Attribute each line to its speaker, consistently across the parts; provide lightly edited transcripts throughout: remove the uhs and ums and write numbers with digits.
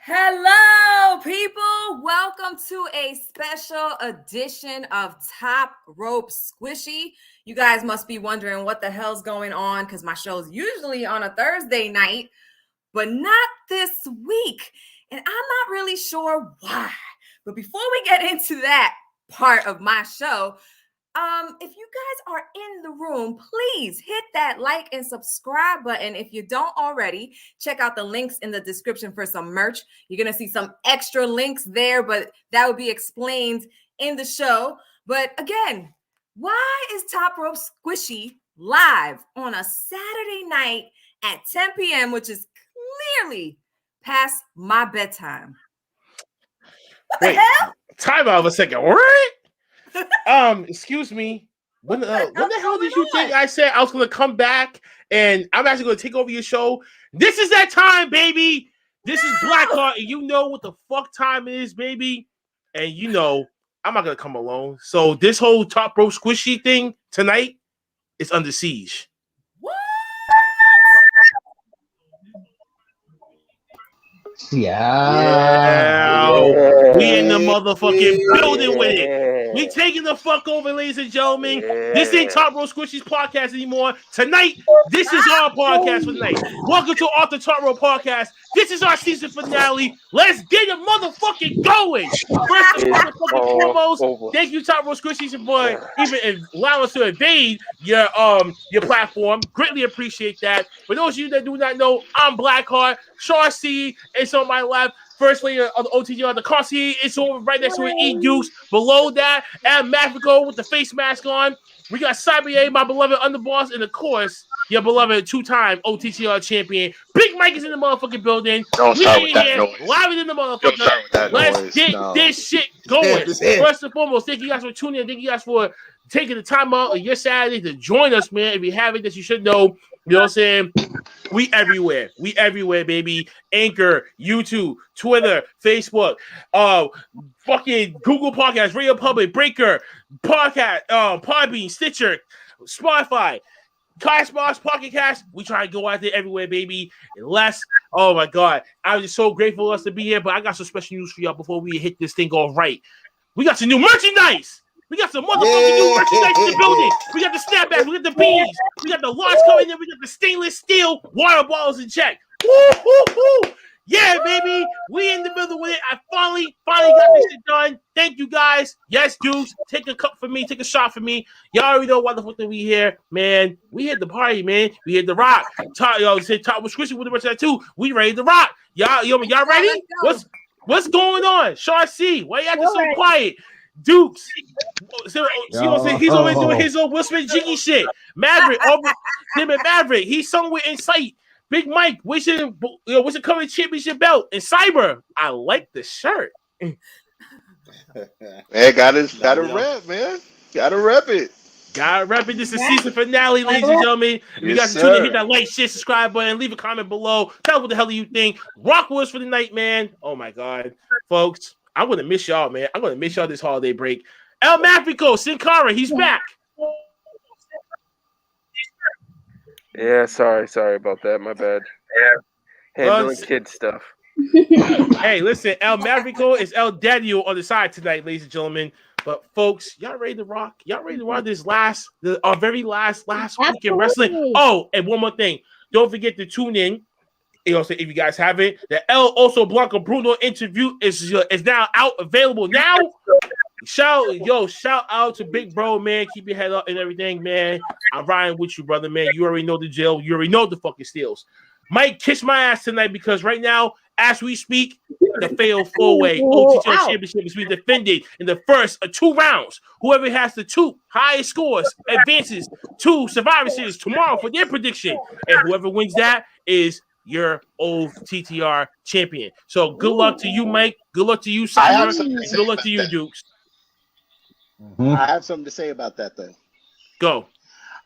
Speaker 1: Hello, people. Welcome to a special edition of Top Rope Squishy. You guys must be wondering what the hell's going on because my show is usually on a Thursday night, but not this week. And I'm not really sure why. But before we get into that part of my show, if you guys are in the room, please hit that like and subscribe button. If you don't already, check out the links in the description for some merch. You're going to see some extra links there, but that will be explained in the show. But again, why is Top Rope Squishy live on a Saturday night at 10 p.m., which is clearly past my bedtime? What the hell?
Speaker 2: Time out a second. What? Excuse me. When the hell did you think I said I was going to come back and I'm actually going to take over your show? This is that time, baby. This is Blackheart, and you know what the fuck time it is, baby. And you know I'm not going to come alone. So this whole Top Rope Squishy thing tonight is under siege.
Speaker 1: What?
Speaker 2: Yeah. We in the motherfucking building with it. We taking the fuck over, ladies and gentlemen. This ain't Top Rope Squishy's podcast anymore. Tonight, this is our podcast for tonight. Welcome to Off the Top Rope Podcast. This is our season finale. Let's get it motherfucking going. First and foremost, thank you, Top Rope Squishy's, for even allowing us to invade your platform. Greatly appreciate that. For those of you that do not know, I'm Blackheart. Shaw C is on my left. First lady of the OTG, the Consi, it's over right next to E Dukes. Below that, Adam Mafico with the face mask on. We got Cyber A, my beloved underboss, and of course, your beloved two-time OTTR champion. Big Mike is in the motherfucking building.
Speaker 3: Don't start with that noise.
Speaker 2: Live in the motherfucker. Let's get this shit going. First and foremost, thank you guys for tuning in. Thank you guys for taking the time out of your Saturday to join us, man. If you haven't, that you should know. You know what I'm saying? We everywhere. We everywhere, baby. Anchor, YouTube, Twitter, Facebook, fucking Google Podcasts, Radio Public, Breaker, Podcast, Podbean, Stitcher, Spotify, Castbox, Pocket Cast. We try to go out there everywhere, baby. Unless, oh my God, I'm just so grateful for us to be here. But I got some special news for y'all before we hit this thing off right. We got some new merchandise. We got some motherfucking new merchandise in the building. We got the snapbacks. We got the beanies. We got the launch coming in. We got the stainless steel water bottles in check. Woo, woo, woo. Yeah, baby. We in the middle with it. I finally got this shit done. Thank you, guys. Yes, dudes. Take a cup for me. Take a shot for me. Y'all already know why the fuck that we here, man. We hit the party, man. We hit the rock. Y'all said Top was Squishy with the rest of that too. We ready to rock. Y'all ready? What's going on? Shaw C, why you acting so quiet? Dukes, he's over doing his own Will Smith jiggy shit. Maverick, Maverick, he's somewhere in sight. Big Mike, what's your coming championship belt? And Cyber, I like the shirt.
Speaker 3: Man, gotta rep, man. Gotta rep it.
Speaker 2: Gotta rep it. This is the season finale, ladies and gentlemen. If you guys are tuning in, hit that like, share, subscribe button, leave a comment below. Tell us what the hell do you think. Rock with us for the night, man. Oh my God, folks. I'm going to miss y'all, man. I'm going to miss y'all this holiday break. El Mafico, Sin Cara, he's back.
Speaker 4: Yeah, sorry about that. My bad. Yeah. Handling kid stuff.
Speaker 2: Hey, listen, El Mafico is El Daddio on the side tonight, ladies and gentlemen. But folks, y'all ready to rock? Y'all ready to rock this our very last week in wrestling? Oh, and one more thing. Don't forget to tune in. You know, if you guys haven't, the El Oso Blanco Bruno interview is now out, available now. Shout out to Big Bro, man. Keep your head up and everything, man. I'm riding with you, brother, man. You already know the drill. You already know the fucking steals. Mike, kiss my ass tonight because right now, as we speak, the fatal four-way OTTO championship is being defended in the first of 2 rounds. Whoever has the 2 highest scores advances to Survivor Series tomorrow for their prediction, and whoever wins that is your old TTR champion. So good luck to you, Mike. Good luck to you, Simon. Good luck to you, Dukes.
Speaker 5: I have something to say about that, though.
Speaker 2: Go.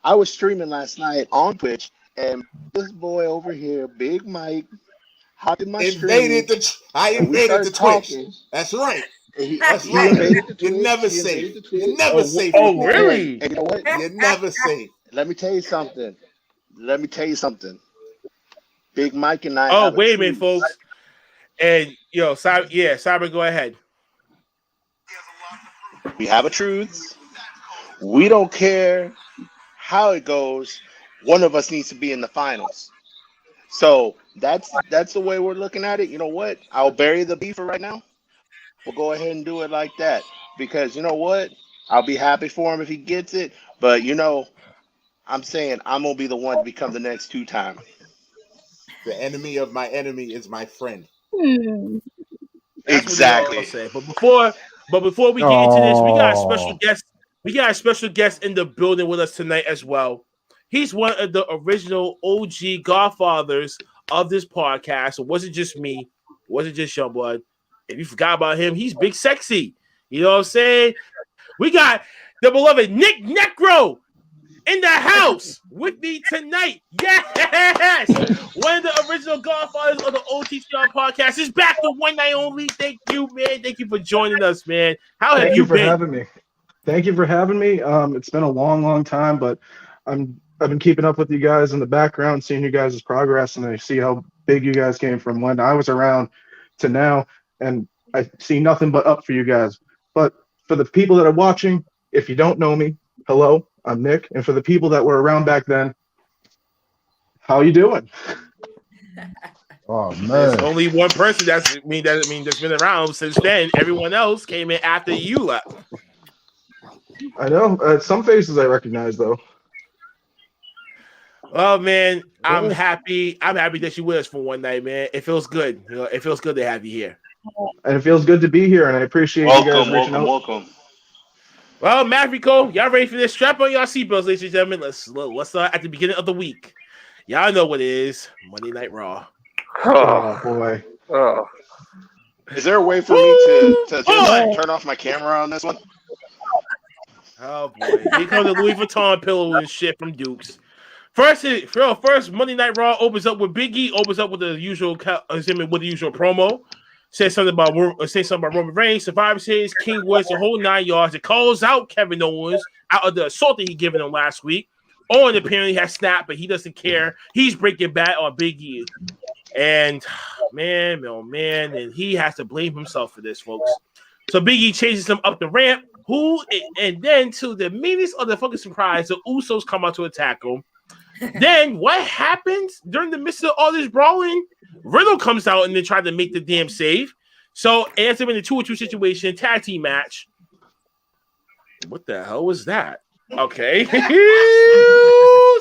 Speaker 5: I was streaming last night on Twitch, and this boy over here, Big Mike, hopped in my stream.
Speaker 6: I invaded the Twitch. That's right. That's right. You're never safe. You're never safe.
Speaker 2: Oh, really?
Speaker 5: And you know what?
Speaker 6: You're never safe.
Speaker 5: Let me tell you something. Big Mike and I.
Speaker 2: Oh, wait a minute, folks. And Cyber, go ahead.
Speaker 5: We have a truth. We don't care how it goes. One of us needs to be in the finals. So that's the way we're looking at it. You know what? I'll bury the beef for right now. We'll go ahead and do it like that. Because you know what? I'll be happy for him if he gets it. But I'm saying I'm gonna be the one to become the next 2-time.
Speaker 6: The enemy of my enemy is my friend.
Speaker 2: That's
Speaker 5: exactly.
Speaker 2: What say. But before we get into this, we got a special guest. We got a special guest in the building with us tonight as well. He's one of the original OG godfathers of this podcast. It wasn't just me. It wasn't just Youngblood. If you forgot about him, he's Big Sexy. You know what I'm saying? We got the beloved Nick Necro in the house with me tonight. Yes! One of the original godfathers of the OTTR podcast is back, the one night only. Thank you, man. Thank you for joining us, man. How have you been?
Speaker 7: Thank you for having me. Thank you for having me. It's been a long time, but I've been keeping up with you guys in the background, seeing you guys' progress, and I see how big you guys came from when I was around to now, and I see nothing but up for you guys. But for the people that are watching, if you don't know me, hello. I'm Nick, and for the people that were around back then, how you doing?
Speaker 8: Oh man,
Speaker 2: there's only one person that's been around since then. Everyone else came in after you left.
Speaker 7: I know some faces I recognize though.
Speaker 2: Oh man, I'm happy. I'm happy that you with us for one night, man. It feels good. It feels good to have you here.
Speaker 7: And it feels good to be here, and I appreciate you guys reaching out.
Speaker 5: Welcome.
Speaker 2: Well, Maverico, y'all ready for this? Strap on y'all seatbelts, ladies and gentlemen. Let's start at the beginning of the week. Y'all know what it is. Monday Night Raw.
Speaker 7: Oh boy.
Speaker 4: Oh.
Speaker 5: Is there a way for me to turn off my camera on this one?
Speaker 2: Oh boy. Here comes the Louis Vuitton pillow and shit from Dukes. First, Monday Night Raw opens up with Big E, opens up with the usual promo. Say something about Roman Reigns, Survivor Series, King Woods, the whole 9 yards. It calls out Kevin Owens out of the assault that he given him last week. Owen apparently has snapped, but he doesn't care. He's breaking bad on Big E. And man, and he has to blame himself for this, folks. So Big E chases him up the ramp. And then to the meanest of the fucking surprise, the Usos come out to attack him. Then what happens during the midst of all this brawling? Riddle comes out and then tried to make the damn save. So it ends up in a 2-2 situation, tag team match. What the hell was that? Okay.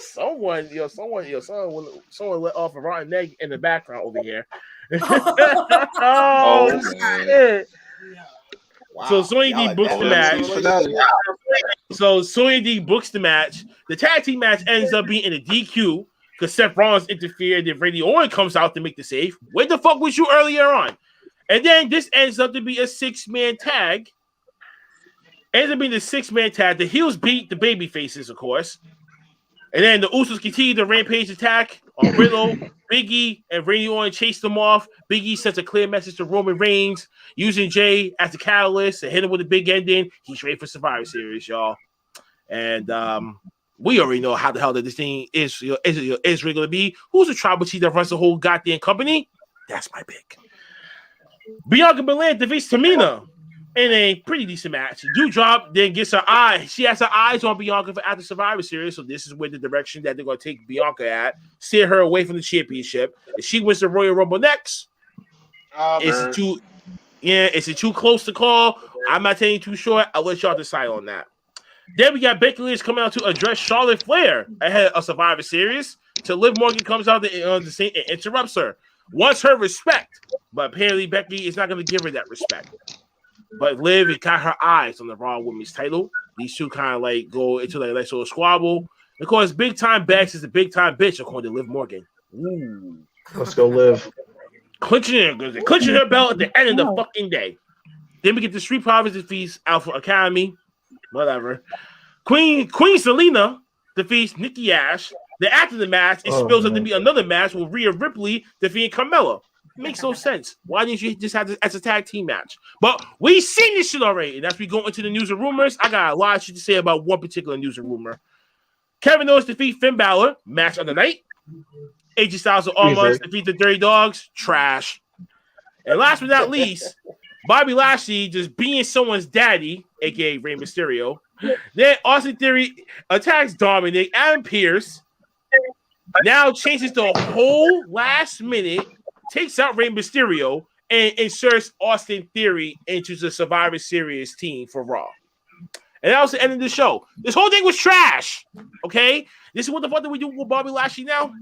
Speaker 2: someone let off a rotten egg in the background over here. Oh shit. Wow. So Sonya D books the match. So Sonya D books the match. The tag team match ends up being in a DQ because Seth Rollins interfered. Then Randy Orton comes out to make the save. Where the fuck was you earlier on? And then this ends up to be a 6-man tag. Ends up being the 6-man tag. The heels beat the baby faces, of course. And then the Usos continue the rampage attack on Riddle. Big E and Randy Orton chase them off. Big E sends a clear message to Roman Reigns, using Jay as the catalyst and hit him with a big ending. He's ready for Survivor Series, y'all. And we already know how the hell that this thing is really going to be. Who's the tribal chief that runs the whole goddamn company? That's my pick. Bianca Belair defeats Tamina in a pretty decent match. Doudrop then gets her eye. She has her eyes on Bianca for after Survivor Series, so this is where the direction that they're going to take Bianca at. Steer her away from the championship. If she wins the Royal Rumble next, is it too close to call? I'm not telling you too short. I'll let y'all decide on that. Then we got Becky Lynch coming out to address Charlotte Flair ahead of Survivor Series. Till Liv Morgan comes out the scene and interrupts her. Wants her respect, but apparently Becky is not going to give her that respect. But Liv got her eyes on the Raw Women's title. These two kind of like go into like sort of squabble. Of course, Big Time Bex is a big time bitch according to Liv Morgan. Ooh.
Speaker 7: Let's go Liv.
Speaker 2: Clinching her belt at the end of the fucking day. Then we get the Street Profits defeats Alpha Academy. Whatever. Queen Selena defeats Nikki Ash. Then after the match, it spills up to be another match with Rhea Ripley defeating Carmella. Makes no sense. Why didn't you just have this as a tag team match? But we've seen this shit already. And as we go into the news and rumors, I got a lot of shit to say about one particular news and rumor. Kevin Owens defeat Finn Balor. Match of the night. AJ Styles and Omos defeat the Dirty Dogs. Trash. And last but not least, Bobby Lashley just being someone's daddy, aka Rey Mysterio. Then Austin Theory attacks Dominic. Adam Pearce now changes the whole last minute, takes out Rey Mysterio, and inserts Austin Theory into the Survivor Series team for Raw. And that was the end of the show. This whole thing was trash. Okay? This is what the fuck do we do with Bobby Lashley now?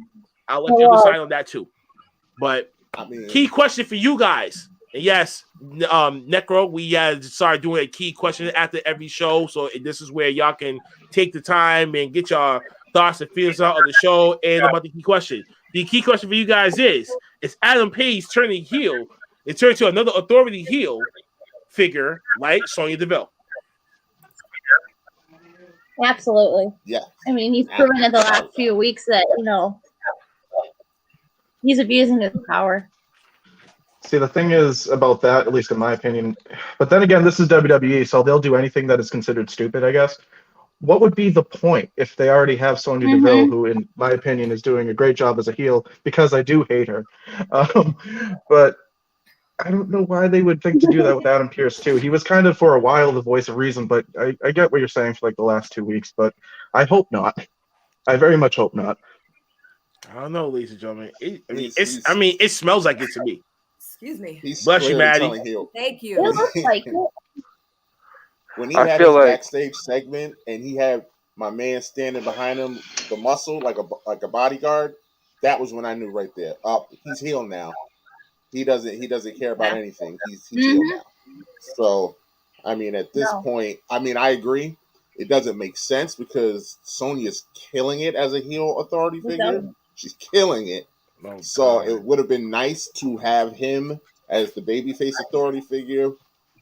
Speaker 2: I'll let you decide on that too. But key question for you guys. And yes, Necro, we started doing a key question after every show. So this is where y'all can take the time and get y'all thoughts and feelings out of the show and about the key question. The key question for you guys is Adam Page turning heel? It turned to another authority heel figure like Sonya Deville.
Speaker 9: Absolutely.
Speaker 6: Yeah.
Speaker 9: I mean, he's proven in the last few weeks that, he's abusing his power.
Speaker 7: See, the thing is about that, at least in my opinion, but then again, this is WWE, so they'll do anything that is considered stupid, I guess. What would be the point if they already have Sonya Deville, who, in my opinion, is doing a great job as a heel, because I do hate her. But I don't know why they would think to do that with Adam Pearce, too. He was kind of, for a while, the voice of reason, but I get what you're saying for, like, the last 2 weeks, but I hope not. I very much hope not.
Speaker 2: I don't know, ladies and gentlemen. It smells like it to me.
Speaker 1: Excuse me.
Speaker 2: Bless you, Maddie.
Speaker 1: Thank you.
Speaker 9: It looks like it.
Speaker 6: When he had his backstage segment and he had my man standing behind him, the muscle like a bodyguard, that was when I knew right there. He's heel now. He doesn't care about anything. He's heel now. So, I mean, at this point, I agree. It doesn't make sense because Sonya's killing it as a heel authority figure. She's killing it. Oh, so it would have been nice to have him as the babyface authority figure,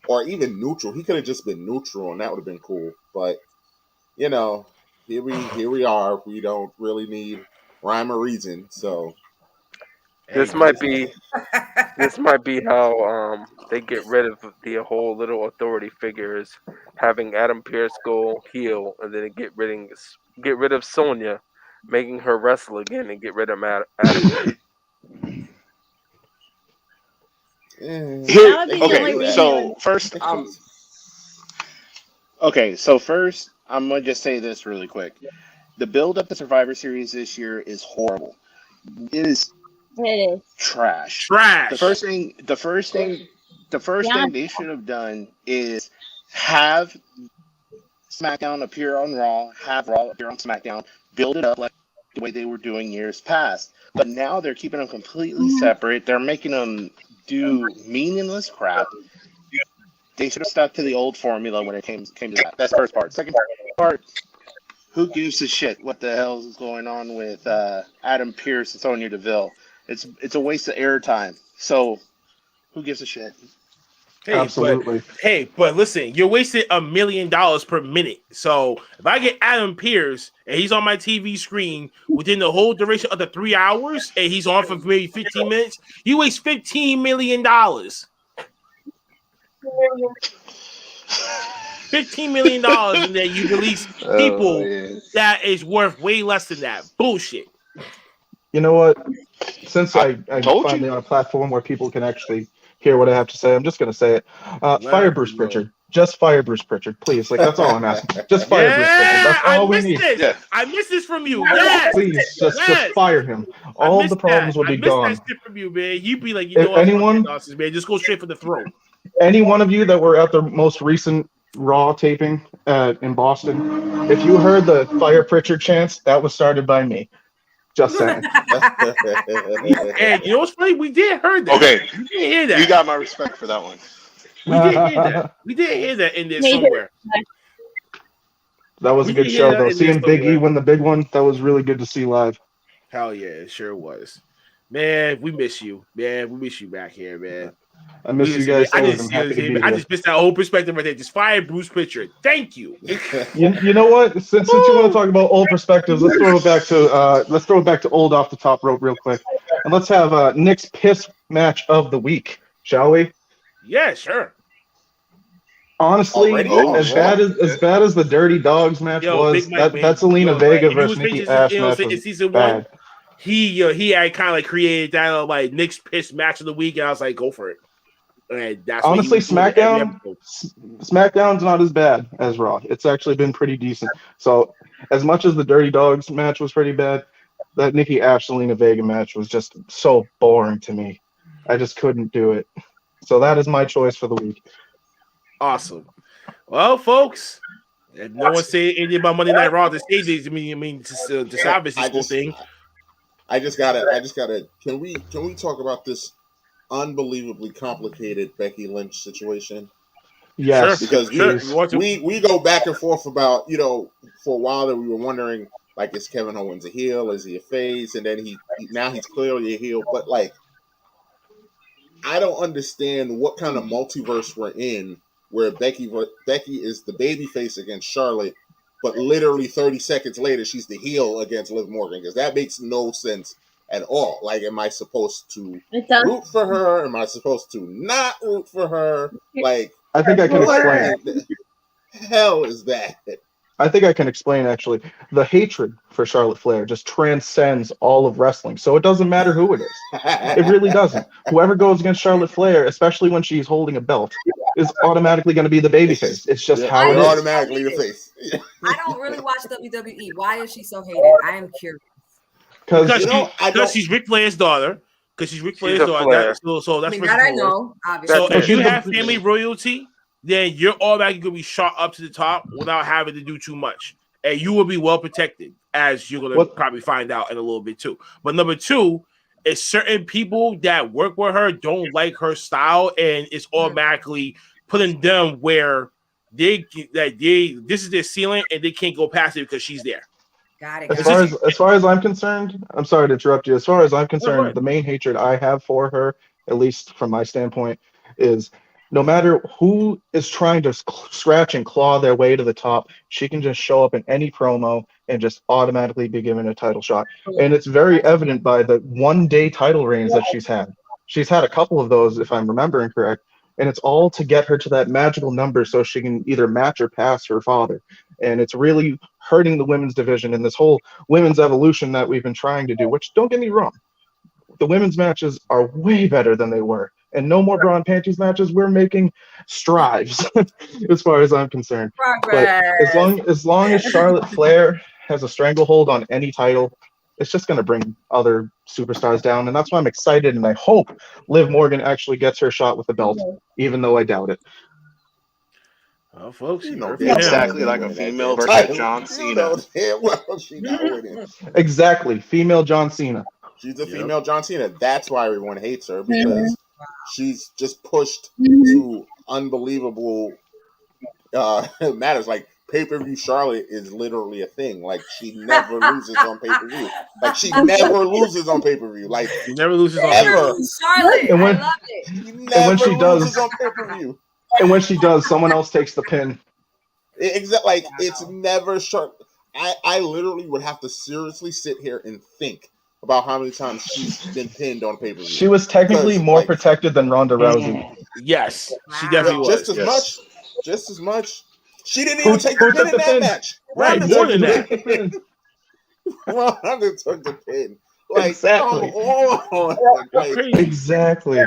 Speaker 6: or even neutral. He could have just been neutral, and that would have been cool. But here we are. We don't really need rhyme or reason. So
Speaker 4: this might be how they get rid of the whole little authority figures, having Adam Pearce go heel, and then get rid of Sonya, making her wrestle again, and get rid of Adam.
Speaker 5: So first, I'm gonna just say this really quick. The build up to Survivor Series this year is horrible. It is trash. The first thing they should have done is have SmackDown appear on Raw, have Raw appear on SmackDown, build it up like the way they were doing years past. But now they're keeping them completely separate. They're making them do meaningless crap. They should have stuck to the old formula when it came to that. That's the first part. Second part, who gives a shit what the hell is going on with Adam Pearce and Sonya Deville? It's a waste of airtime. So who gives a shit?
Speaker 2: Hey,
Speaker 7: absolutely.
Speaker 2: But listen, you're wasting $1 million per minute. So if I get Adam Pearce and he's on my TV screen within the whole duration of the 3 hours and he's on for maybe 15 minutes, you waste $15 million. $15 million, and then you release people that is worth way less than that. Bullshit.
Speaker 7: You know what? Since I'm finally on a platform where people can actually hear what I have to say, I'm just going to say it. Fire Bruce Pritchard. Just fire Bruce Pritchard, please. Like, that's all I'm asking. Just fire Bruce Pritchard. That's all we need.
Speaker 2: I missed this from you. Yes.
Speaker 7: Please, just fire him. All the problems will be gone.
Speaker 2: I missed that shit from you, man. You'd be like, man, just go straight for the throat.
Speaker 7: Any one of you that were at the most recent Raw taping in Boston, if you heard the Fire Pritchard chants, that was started by me. Just saying.
Speaker 2: And you know what's funny? We did hear that.
Speaker 5: Okay.
Speaker 2: We did hear that.
Speaker 5: You got my respect for that one.
Speaker 2: We did hear that. We did hear that in there somewhere.
Speaker 7: That was a good show, though. Seeing Big E win the big one, that was really good to see live.
Speaker 2: Hell yeah, it sure was. Man, we miss you. Man, we miss you back here, man.
Speaker 7: I miss you guys.
Speaker 2: I just missed that whole perspective right there. Just fire Bruce Pritchard. Thank you.
Speaker 7: You know what? Since you want to talk about old perspectives, let's throw it back to old off the top rope real quick, and let's have Nick's piss match of the week, shall we?
Speaker 2: Yeah, sure.
Speaker 7: Honestly, as bad as the Dirty Dogs match was, that Zelina Vega versus Nikki Ash match was
Speaker 2: season
Speaker 7: bad.
Speaker 2: 1, he had kind of like created that like Nick's piss match of the week, and I was like, go for it. And that's
Speaker 7: honestly,
Speaker 2: what
Speaker 7: SmackDown's not as bad as Raw. It's actually been pretty decent. So as much as the Dirty Dogs match was pretty bad, that Nikki Ash-Selena Vega match was just so boring to me. I just couldn't do it. So that is my choice for the week.
Speaker 2: Awesome. Well, folks, if no one say anything about Monday Night Raw to say this, to salvage this whole thing.
Speaker 6: I just gotta. Can we talk about this unbelievably complicated Becky Lynch situation?
Speaker 7: Yes,
Speaker 6: because we go back and forth about, for a while that we were wondering, like, is Kevin Owens a heel? Is he a face? And then now he's clearly a heel. But like, I don't understand what kind of multiverse we're in where Becky is the babyface against Charlotte, but literally 30 seconds later she's the heel against Liv Morgan, because that makes no sense at all. Like, am I supposed to root for her? Am I supposed to not root for her? Like,
Speaker 7: I think I can explain.
Speaker 6: What the hell is that?
Speaker 7: I think I can explain, actually. The hatred for Charlotte Flair just transcends all of wrestling. So it doesn't matter who it is. It really doesn't. Whoever goes against Charlotte Flair, especially when she's holding a belt, is automatically going to be the babyface. It's just how it is.
Speaker 6: Automatically the face.
Speaker 1: I don't really watch WWE. Why is she so hated? I am curious.
Speaker 2: Because she's Ric Flair's daughter. Because she's Ric Flair's daughter. So that's
Speaker 1: that I know, obviously.
Speaker 2: So if you have family royalty, then you're automatically going to be shot up to the top without having to do too much. And you will be well protected, as you're going to probably find out in a little bit too. But number two is certain people that work with her don't like her style, and it's automatically putting them where this is their ceiling and they can't go past it because she's there.
Speaker 1: Got it.
Speaker 7: As far as I'm concerned, I'm sorry to interrupt you. As far as I'm concerned, the main hatred I have for her, at least from my standpoint, is no matter who is trying to scratch and claw their way to the top, she can just show up in any promo and just automatically be given a title shot. And it's very evident by the one-day title reigns that she's had. She's had a couple of those, if I'm remembering correct, and it's all to get her to that magical number so she can either match or pass her father. And it's really hurting the women's division and this whole women's evolution that we've been trying to do, which, don't get me wrong, the women's matches are way better than they were. And no more bra and panties matches. We're making strides as far as I'm concerned.
Speaker 1: Progress.
Speaker 7: But as long as Charlotte Flair has a stranglehold on any title, it's just going to bring other superstars down. And that's why I'm excited, and I hope Liv Morgan actually gets her shot with the belt, even though I doubt it.
Speaker 2: Well, folks,
Speaker 5: exactly like a female versus John Cena.
Speaker 7: Exactly, female John Cena.
Speaker 6: She's a female John Cena. That's why everyone hates her, because she's just pushed to unbelievable matters. Like, pay-per-view Charlotte is literally a thing. Like, she never loses on pay-per-view. Like, she never loses on pay-per-view. Like,
Speaker 2: she never loses on
Speaker 1: pay-per-view. Charlotte, I love it.
Speaker 7: And when she does on pay-per-view. And when she does, someone else takes the pin.
Speaker 6: Exactly. Like, it's never Charlotte. I literally would have to seriously sit here and think about how many times she's been pinned on pay-per-view.
Speaker 7: She was technically more protected than Ronda Rousey.
Speaker 2: Yes, she definitely was.
Speaker 6: Just as much. She didn't even take the pin in that match.
Speaker 2: Right, more than that.
Speaker 6: Ronda took the pin. Like,
Speaker 7: exactly. Exactly.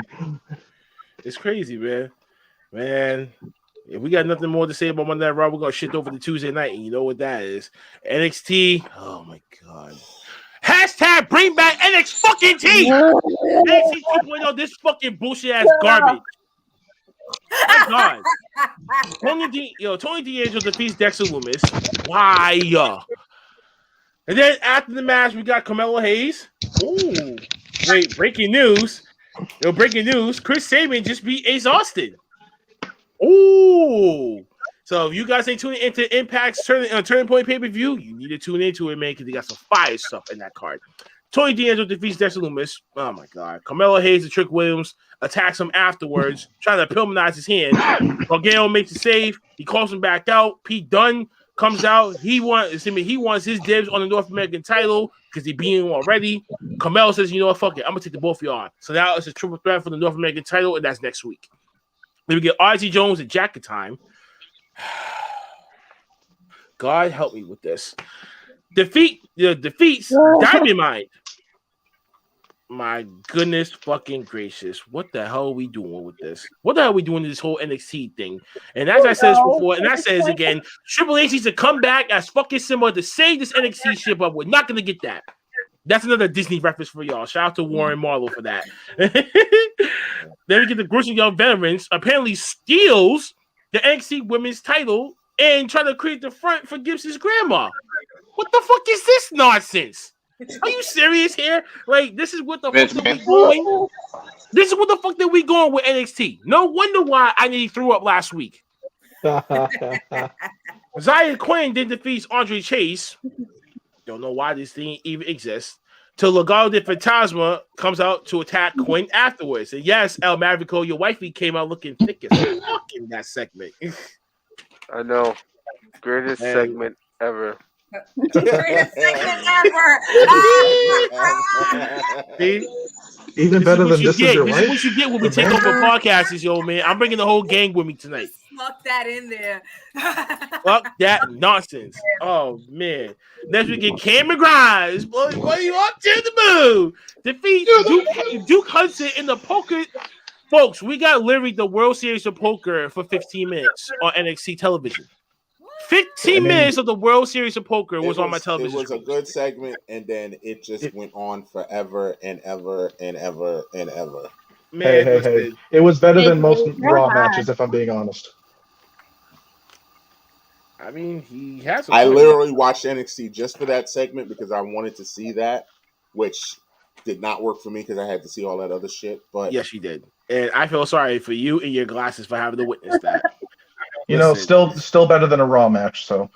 Speaker 2: It's crazy, man. Man, if we got nothing more to say about Monday Night Raw, we're gonna shift over to Tuesday night, and you know what that is. NXT. Oh my god. Hashtag bring back NXT. NXT 2.0, this fucking bullshit ass garbage. My God. Tony D'Angelo defeats Dexter Lumis. Why? And then after the match, we got Carmelo Hayes. Ooh. Wait, breaking news. Breaking news. Chris Sabin just beat Ace Austin. Ooh. So if you guys ain't tuning into Impact's Turning Point pay-per-view, you need to tune into it, man, because they got some fire stuff in that card. Tony D'Angelo defeats Dexter Lumis. Oh, my God. Carmelo Hayes and Trick Williams attacks him afterwards, trying to Pillmanize his hand. Gargano makes the save. He calls him back out. Pete Dunne comes out. He wants his dibs on the North American title because he beat him already. Carmelo says, you know what, fuck it. I'm going to take the both of y'all on. So now it's a triple threat for the North American title, and that's next week. Then we get RT Jones and Jacket Time. God help me with this. Defeats Diamond Mine. My goodness fucking gracious. What the hell are we doing with this? What the hell are we doing with this whole NXT thing? And as I said before, and I says again, Triple H needs to come back as fucking similar to save this NXT shit, but we're not going to get that. That's another Disney reference for y'all. Shout out to Warren Marlowe for that. Then we get the Gruesome Young Veterans apparently steals the NXT Women's title and try to create the front for Gibson's grandma. What the fuck is this nonsense? Are you serious here? Like, this is what the fuck that we going? This is what the fuck that we going with NXT. No wonder why I nearly threw up last week. Zaya Quinn then defeats Andre Chase. Don't know why this thing even exists. Till Legado de Fantasma comes out to attack Quinn afterwards. And yes, El Maverico, your wifey came out looking thick as fuck in that segment.
Speaker 4: I know. Greatest segment ever.
Speaker 1: Greatest segment ever.
Speaker 2: See?
Speaker 7: Even better than this is your
Speaker 2: life. This is what you get when we take over podcasts, yo, man. I'm bringing the whole gang with me tonight.
Speaker 1: Fuck that in there.
Speaker 2: Fuck that nonsense. Oh man. Next we get Cameron Grimes. Boy, what are you up to the moon? Defeat Duke Hudson in the poker. Folks, we got literally the World Series of Poker for 15 minutes on NXT television. 15 minutes of the World Series of Poker was on my television.
Speaker 6: It was a good segment, and then it just went on forever and ever and ever and ever.
Speaker 2: Man,
Speaker 7: hey. It was better than most Raw matches, if I'm being honest.
Speaker 2: I mean, he has.
Speaker 6: I literally watched NXT just for that segment because I wanted to see that, which did not work for me because I had to see all that other shit. But
Speaker 2: yes, you did, and I feel sorry for you and your glasses for having to witness that.
Speaker 7: You know, still better than a Raw match. So,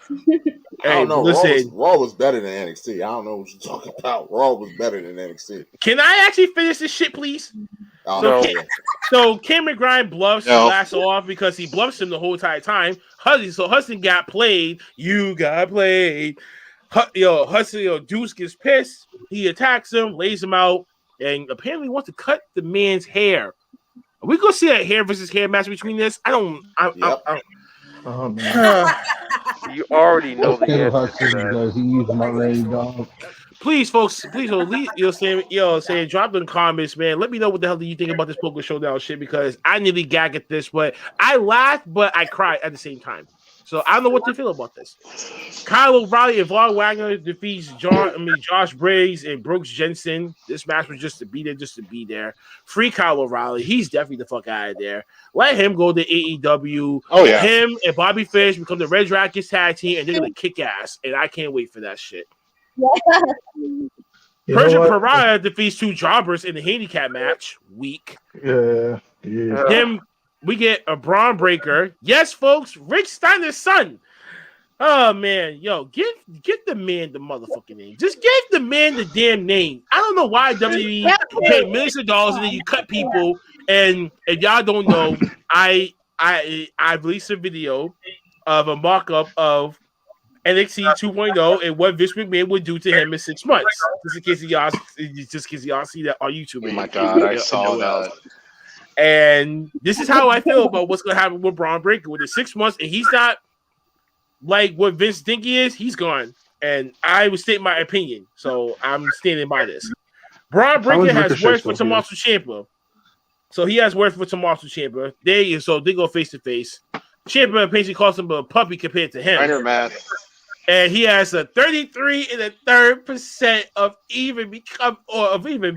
Speaker 6: I don't know. Raw was better than NXT. I don't know what you're talking about. Raw was better than NXT.
Speaker 2: Can I actually finish this shit, please? So Cameron Grimes bluffs Glass off because he bluffs him the whole entire time. Hudson got played. You got played. Deuce gets pissed. He attacks him, lays him out, and apparently wants to cut the man's hair. Are we gonna see a hair versus hair match between this? I don't.
Speaker 7: Oh man!
Speaker 4: You already know the answer to that.
Speaker 8: He used my rain dog.
Speaker 2: Please, folks, you'll say, drop in the comments, man. Let me know what the hell do you think about this Poker Showdown shit because I nearly gagged at this, but I laughed, but I cried at the same time. So I don't know what to feel about this. Kyle O'Reilly and Von Wagner defeats Josh Briggs and Brooks Jensen. This match was just to be there. Free Kyle O'Reilly. He's definitely the fuck out of there. Let him go to AEW.
Speaker 5: Oh, yeah.
Speaker 2: Him and Bobby Fish become the Red Dragons tag team, and they're going to kick ass. And I can't wait for that shit. Persian Pariah defeats two jobbers in the handicap match. Weak.
Speaker 7: Yeah.
Speaker 2: Him. We get a Braun Breaker. Yes, folks, Rick Steiner's son. Oh, man. Yo, give the man the motherfucking name. Just give the man the damn name. I don't know why WWE pay millions of dollars and then you cut people. And if y'all don't know, I released a video of a mock-up of NXT 2.0 and what Vince McMahon would do to him in 6 months. Just in case y'all see that on YouTube.
Speaker 3: Oh, my God. I saw that.
Speaker 2: And this is how I feel about what's going to happen with Braun Breaker. Within 6 months, and he's not like what Vince think he is, he's gone. And I would state my opinion. So I'm standing by this. Braun Breaker has worked for Tommaso Ciampa. So he has worked for Tommaso Ciampa. They go face to face. Ciampa basically calls him a puppy compared to him.
Speaker 3: Minor math.
Speaker 2: And he has a 33% of even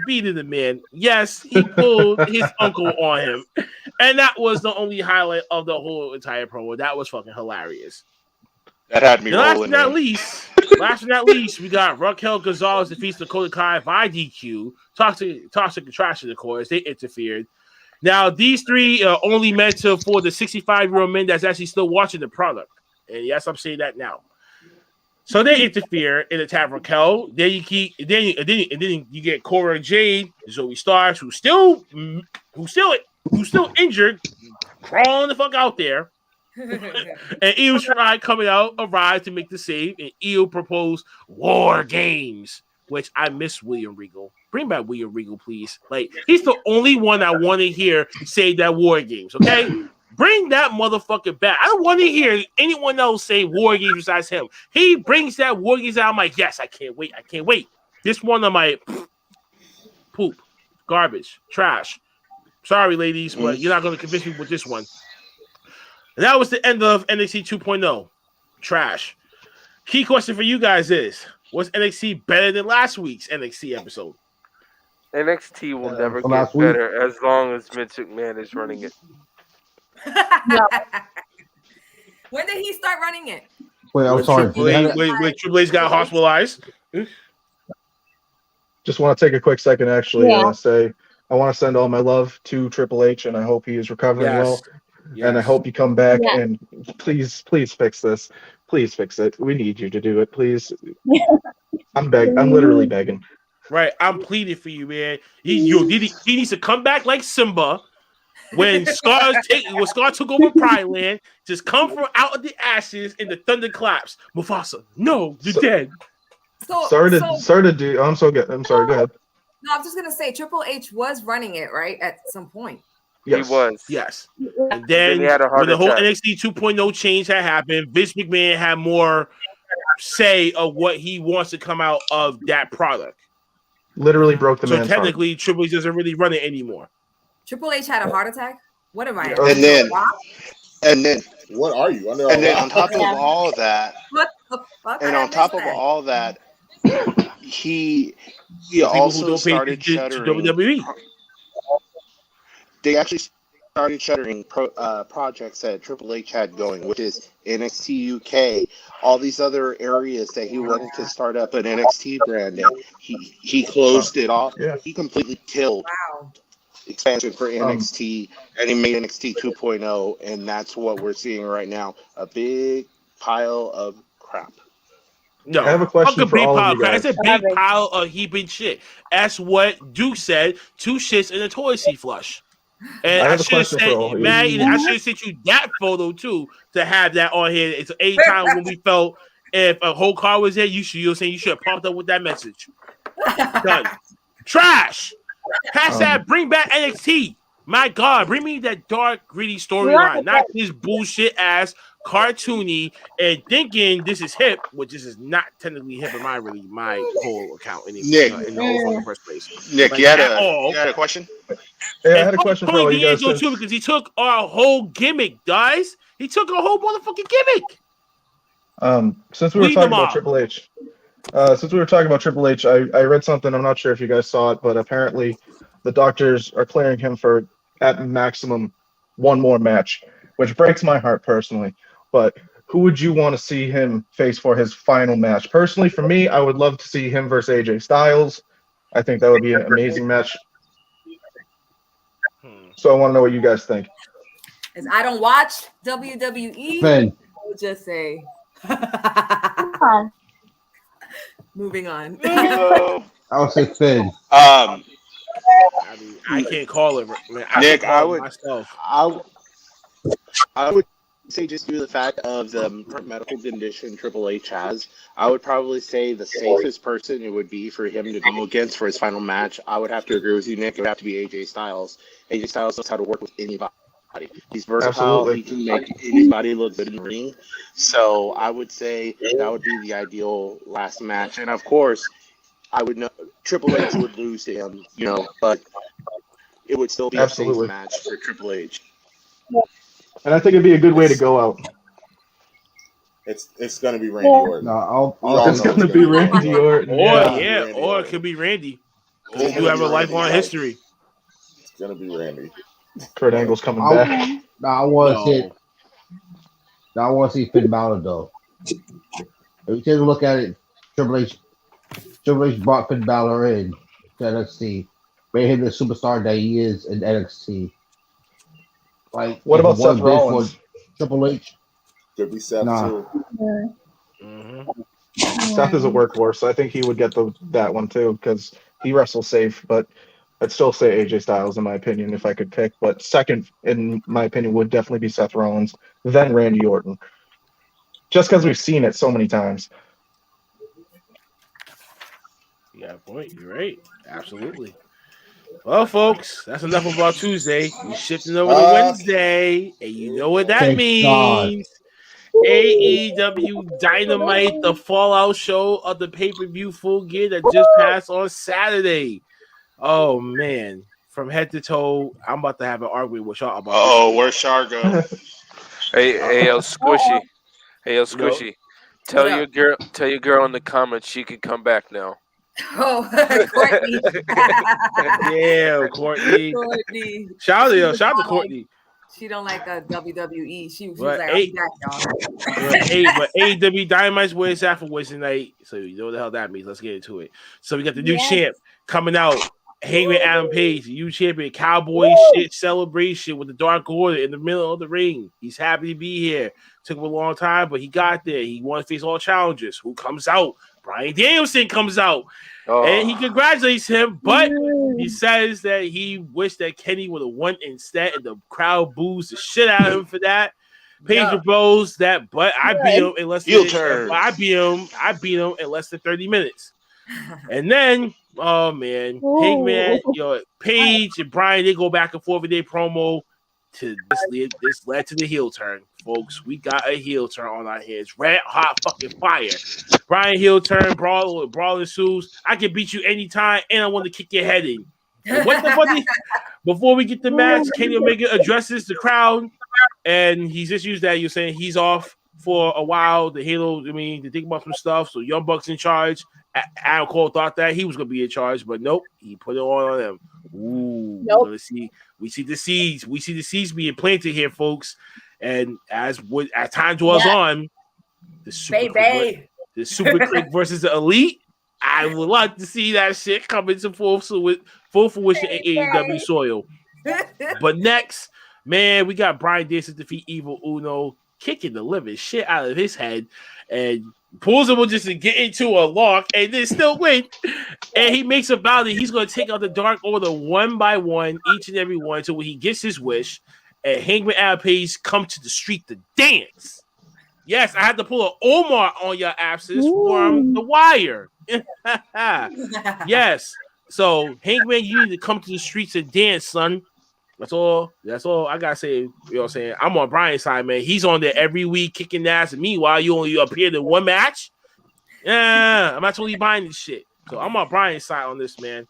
Speaker 2: beating the man. Yes, he pulled his uncle on him. And that was the only highlight of the whole entire promo. That was fucking hilarious.
Speaker 3: That had me
Speaker 2: last
Speaker 3: rolling.
Speaker 2: but not least, we got Raquel Gonzalez defeats Dakota Kai by DQ. Toxic Attraction, of course. They interfered. Now, these three are only meant for the 65-year-old men that's actually still watching the product. And yes, I'm saying that now. So they interfere and attack Raquel. Then you get Cora Jade, Zoe Starks, who's still injured, crawling the fuck out there. And Io Shirai coming out arrives to make the save, and Io proposed War Games, which I miss William Regal. Bring back William Regal, please. Like, he's the only one I want to hear say that War Games, okay? Bring that motherfucker back. I don't want to hear anyone else say War Games besides him. He brings that War Games out. I'm like, yes, I can't wait. This one, I'm like, poop, garbage, trash. Sorry, ladies, but you're not going to convince me with this one. And that was the end of NXT 2.0. Trash. Key question for you guys is, was NXT better than last week's NXT episode?
Speaker 4: NXT will never get better as long as Vince McMahon is running it.
Speaker 1: When did he start running it?
Speaker 10: Wait, I'm sorry.
Speaker 2: When Triple H got hospitalized.
Speaker 7: Just want to take a quick second, actually, say I want to send all my love to Triple H, and I hope he is recovering well. Yes. And I hope you come back and please fix this. Please fix it. We need you to do it, please. I'm literally begging.
Speaker 2: Right, I'm pleading for you, man. He needs to come back like Simba when Scar took over Pride Land. Just come from out of the ashes and the thunder claps. Mufasa, no, you're dead.
Speaker 7: Sorry to do. I'm so good. I'm sorry. Go ahead.
Speaker 1: No, I'm just gonna say Triple H was running it right at some point.
Speaker 7: Yes.
Speaker 4: He was.
Speaker 2: Yes. And then when the whole NXT 2.0 change had happened, Vince McMahon had more say of what he wants to come out of that product.
Speaker 7: Literally broke the man's
Speaker 2: technically,
Speaker 7: heart.
Speaker 2: Triple H doesn't really run it anymore.
Speaker 1: Triple H had a heart attack? What am I?
Speaker 5: And then
Speaker 6: what are you?
Speaker 5: And then on top of all of that,
Speaker 1: what the fuck?
Speaker 5: And on top of all that, he also started shuttering WWE. They actually started shuttering projects that Triple H had going, which is NXT UK, all these other areas that he wanted to start up an NXT brand in. He closed it off.
Speaker 7: Yeah.
Speaker 5: He completely killed expansion for NXT, and he made NXT 2.0, and that's what we're seeing right now. A big pile of crap.
Speaker 2: No,
Speaker 7: I have a question for all of you guys.
Speaker 2: It's a big pile of heaping shit. That's what Duke said. 2 shits in a toilet seat flush. And I should have sent Maggie. I should have sent you that photo too to have that on here. It's a time when we felt if a whole car was there, you should have popped up with that message. Done. Trash. Hashtag bring back NXT. My God, bring me that dark, gritty storyline, not this bullshit ass cartoony and thinking this is hip, which this is not technically hip in my whole account anymore.
Speaker 5: Nick,
Speaker 2: in the first place.
Speaker 5: Nick,
Speaker 2: like,
Speaker 5: you had a question?
Speaker 7: Yeah, I had a question for all you guys.
Speaker 2: Too, because he took our whole gimmick, guys. He took a whole motherfucking gimmick.
Speaker 7: Since we were talking about Triple H, I read something. I'm not sure if you guys saw it, but apparently the doctors are clearing him for at maximum one more match, which breaks my heart personally. But who would you want to see him face for his final match? Personally, for me, I would love to see him versus AJ Styles. I think that would be an amazing match. So I want to know what you guys think.
Speaker 1: As I don't watch WWE,
Speaker 10: Finn.
Speaker 1: I would just say moving on.
Speaker 10: I would say Finn.
Speaker 2: I can't call it, man.
Speaker 5: Nick, I would say just due to the fact of the medical condition Triple H has, I would probably say the safest person it would be for him to go against for his final match. I would have to agree with you, Nick. It would have to be AJ Styles. AJ Styles knows how to work with anybody. He's versatile. Absolutely. He can make anybody look good in the ring. So I would say that would be the ideal last match. And of course, I would know Triple H would lose to him, but it would still be a safe match for Triple H.
Speaker 7: And I think it'd be a good way to go out.
Speaker 6: It's going to be Randy Orton.
Speaker 10: No,
Speaker 7: it's going to be Randy Orton.
Speaker 2: Or it could be Randy. Or you have a lifelong history.
Speaker 6: It's going to be Randy.
Speaker 7: Kurt Angle's coming back.
Speaker 10: I want to see Finn Balor though. If you take a look at it, Triple H brought Finn Balor in to NXT, made him the superstar that he is in NXT. Like,
Speaker 7: what about Seth Rollins?
Speaker 10: Triple H.
Speaker 6: Could be Seth too.
Speaker 7: Seth is a workhorse. So I think he would get that one too because he wrestles safe. But I'd still say AJ Styles in my opinion if I could pick. But second, in my opinion, would definitely be Seth Rollins, then Randy Orton. Just because we've seen it so many times.
Speaker 2: Yeah, boy, you're right. Absolutely. Well, folks, that's enough about Tuesday. We're shifting over to Wednesday, and you know what that means. AEW Dynamite, the Fallout show of the pay-per-view Full Gear that just passed on Saturday. Oh man, from head to toe, I'm about to have an argument with y'all about
Speaker 5: Oh, where's Char go?
Speaker 4: Hey, yo, Squishy. Hey, yo,
Speaker 2: this. No.
Speaker 4: Squishy.
Speaker 1: What
Speaker 4: Tell
Speaker 1: up?
Speaker 4: your girl in the comments she can come back now.
Speaker 1: Oh, Courtney.
Speaker 2: Yeah, Courtney.
Speaker 1: Courtney.
Speaker 2: Shout
Speaker 1: She
Speaker 2: out
Speaker 1: was
Speaker 2: to
Speaker 1: not
Speaker 2: Courtney.
Speaker 1: She don't like WWE. She was
Speaker 2: But
Speaker 1: like, I'll be back, y'all.
Speaker 2: but AEW Dynamite's where it's at for Wednesday night. So you know what the hell that means. Let's get into it. So we got the new champ coming out. Hangman Adam Page, the new champion, cowboy shit celebration with the Dark Order in the middle of the ring. He's happy to be here. Took him a long time, but he got there. He won to face all challengers. Who comes out? Bryan Danielson comes out. And he congratulates him, but he says that he wished that Kenny would have won instead, and the crowd boos the shit out of him for that. Page blows that, but I beat him in less than I beat him in less than 30 minutes. And then, oh man, Hangman, Paige and Bryan, they go back and forth with their promo to this led to the heel turn, folks. We got a heel turn on our hands. Red hot fucking fire. Bryan heel turn, brawl ensues. I can beat you anytime, and I want to kick your head in. And what the funny? Before we get the match, Kenny Omega addresses the crowd, and he's just used that. You're saying he's off for a while. The Halo, to think about some stuff. So Young Buck's in charge. Adam Cole thought that he was going to be in charge, but nope, he put it on them. Ooh, we see the seeds. We see the seeds being planted here, folks. And as time dwells on, the Super Click versus the Elite, I would like to see that shit come into full fruition in AEW soil. But next, man, we got Bryan Danielson defeat Evil Uno, kicking the living shit out of his head, and pulls him just to get into a lock and then still win. And he makes a vow that he's going to take out the Dark Order one by one, each and every one, until when he gets his wish. And Hangman Adam Page come to the street to dance. Yes, I had to pull an Omar on your absence from The Wire. Yes. So Hangman, you need to come to the streets and dance, son. That's all I gotta say. You know what I'm saying? I'm on Bryan's side, man. He's on there every week kicking ass, and meanwhile, you only appeared in one match. Yeah, I'm not totally buying this shit. So I'm on Bryan's side on this, man.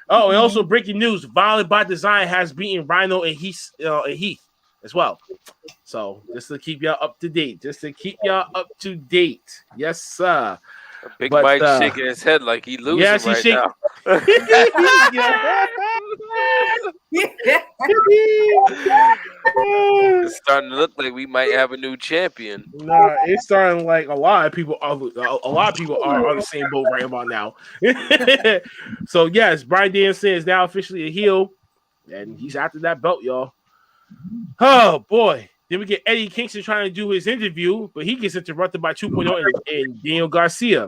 Speaker 2: Oh, and also breaking news: Violent by Design has beaten Rhino and Heath as well. So just to keep y'all up to date. Yes, sir.
Speaker 4: Big Mike shaking his head like he losing now. It's starting to look like we might have a new champion.
Speaker 2: Nah, it's starting like a lot of people are on the same boat right about now. So yes, Bryan Danielson is now officially a heel, and he's after that belt, y'all. Oh boy. Then we get Eddie Kingston trying to do his interview, but he gets interrupted by 2.0 and Daniel Garcia.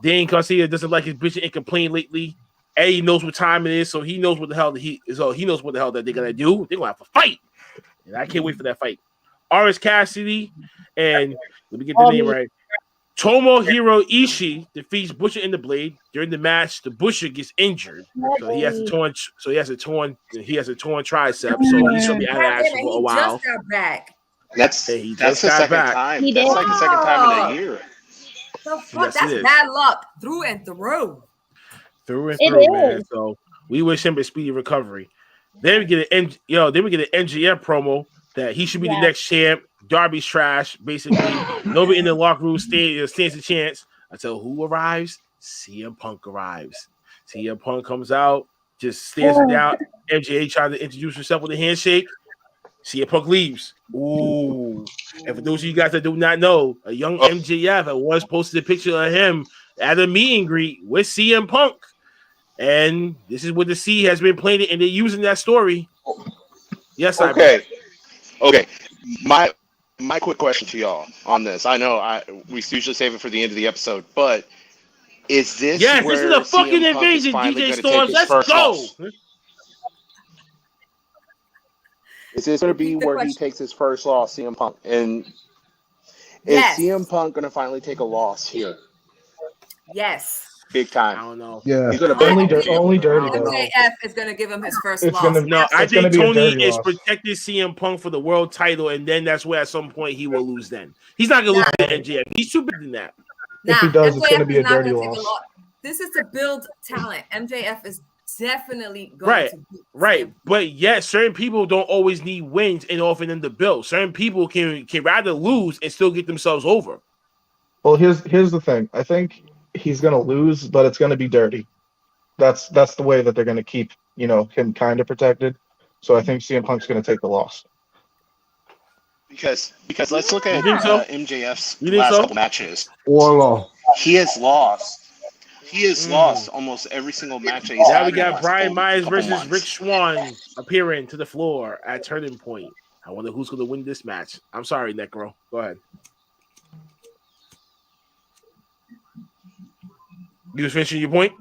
Speaker 2: Daniel Garcia doesn't like his bitching and complain lately. Eddie knows what time it is, so he knows what the hell he knows what the hell that they're gonna do. They're gonna have a fight, and I can't wait for that fight. Orange Cassidy and let me get the name right. Tomohiro Ishii defeats Butcher in the Blade. During the match, the Butcher gets injured, so he has a torn tricep. So he's gonna be out of action for a while.
Speaker 1: Just got back.
Speaker 5: That's the second time. That's like the second time in a year.
Speaker 1: The fuck? That's bad luck through and through.
Speaker 2: Man. So we wish him a speedy recovery. Then we get an MJF promo that he should be the next champ. Darby's trash, basically. Nobody in the locker room stands a chance until who arrives? CM Punk arrives. CM Punk comes out, just stands her down. MJF trying to introduce herself with a handshake. CM Punk leaves. Ooh. And for those of you guys that do not know, a young MJF was posted a picture of him at a meet and greet with CM Punk. And this is what the C has been playing, and they're using that story. Yes,
Speaker 5: okay. My quick question to y'all on this. I know we usually save it for the end of the episode, but is this
Speaker 2: this is a fucking invasion, DJ Storms. Let's go.
Speaker 5: Is this going to be where he takes his first loss, CM Punk? And is CM Punk going to finally take a loss here?
Speaker 1: Yes.
Speaker 5: Big time.
Speaker 2: I don't know.
Speaker 7: Yeah.
Speaker 5: He's gonna
Speaker 7: only dirty.
Speaker 1: MJF is going to give him his first loss.
Speaker 2: I think Tony is protecting CM Punk for the world title, and then that's where at some point he will lose then. He's not going to lose to MJF. He's too big than that.
Speaker 7: If he does, it's going to be a dirty loss.
Speaker 1: This is to build talent. MJF is definitely going to beat
Speaker 2: Right. But yet certain people don't always need wins in order for them to build. Certain people can rather lose and still get themselves over.
Speaker 7: Well, here's the thing. I think he's gonna lose, but it's gonna be dirty. That's the way that they're gonna keep, him kind of protected. So I think CM Punk's gonna take the loss.
Speaker 5: Because let's look at MJF's
Speaker 2: You think
Speaker 5: last
Speaker 2: so?
Speaker 5: couple matches.
Speaker 10: Warlaw.
Speaker 5: He has lost. He has lost almost every single match that he's
Speaker 2: Now
Speaker 5: had.
Speaker 2: we
Speaker 5: in the
Speaker 2: got
Speaker 5: last
Speaker 2: Brian Myers
Speaker 5: couple
Speaker 2: versus
Speaker 5: months.
Speaker 2: Rick Swan appearing to the floor at Turning Point. I wonder who's going to win this match. I'm sorry, Necro. Go ahead. You was finishing your point?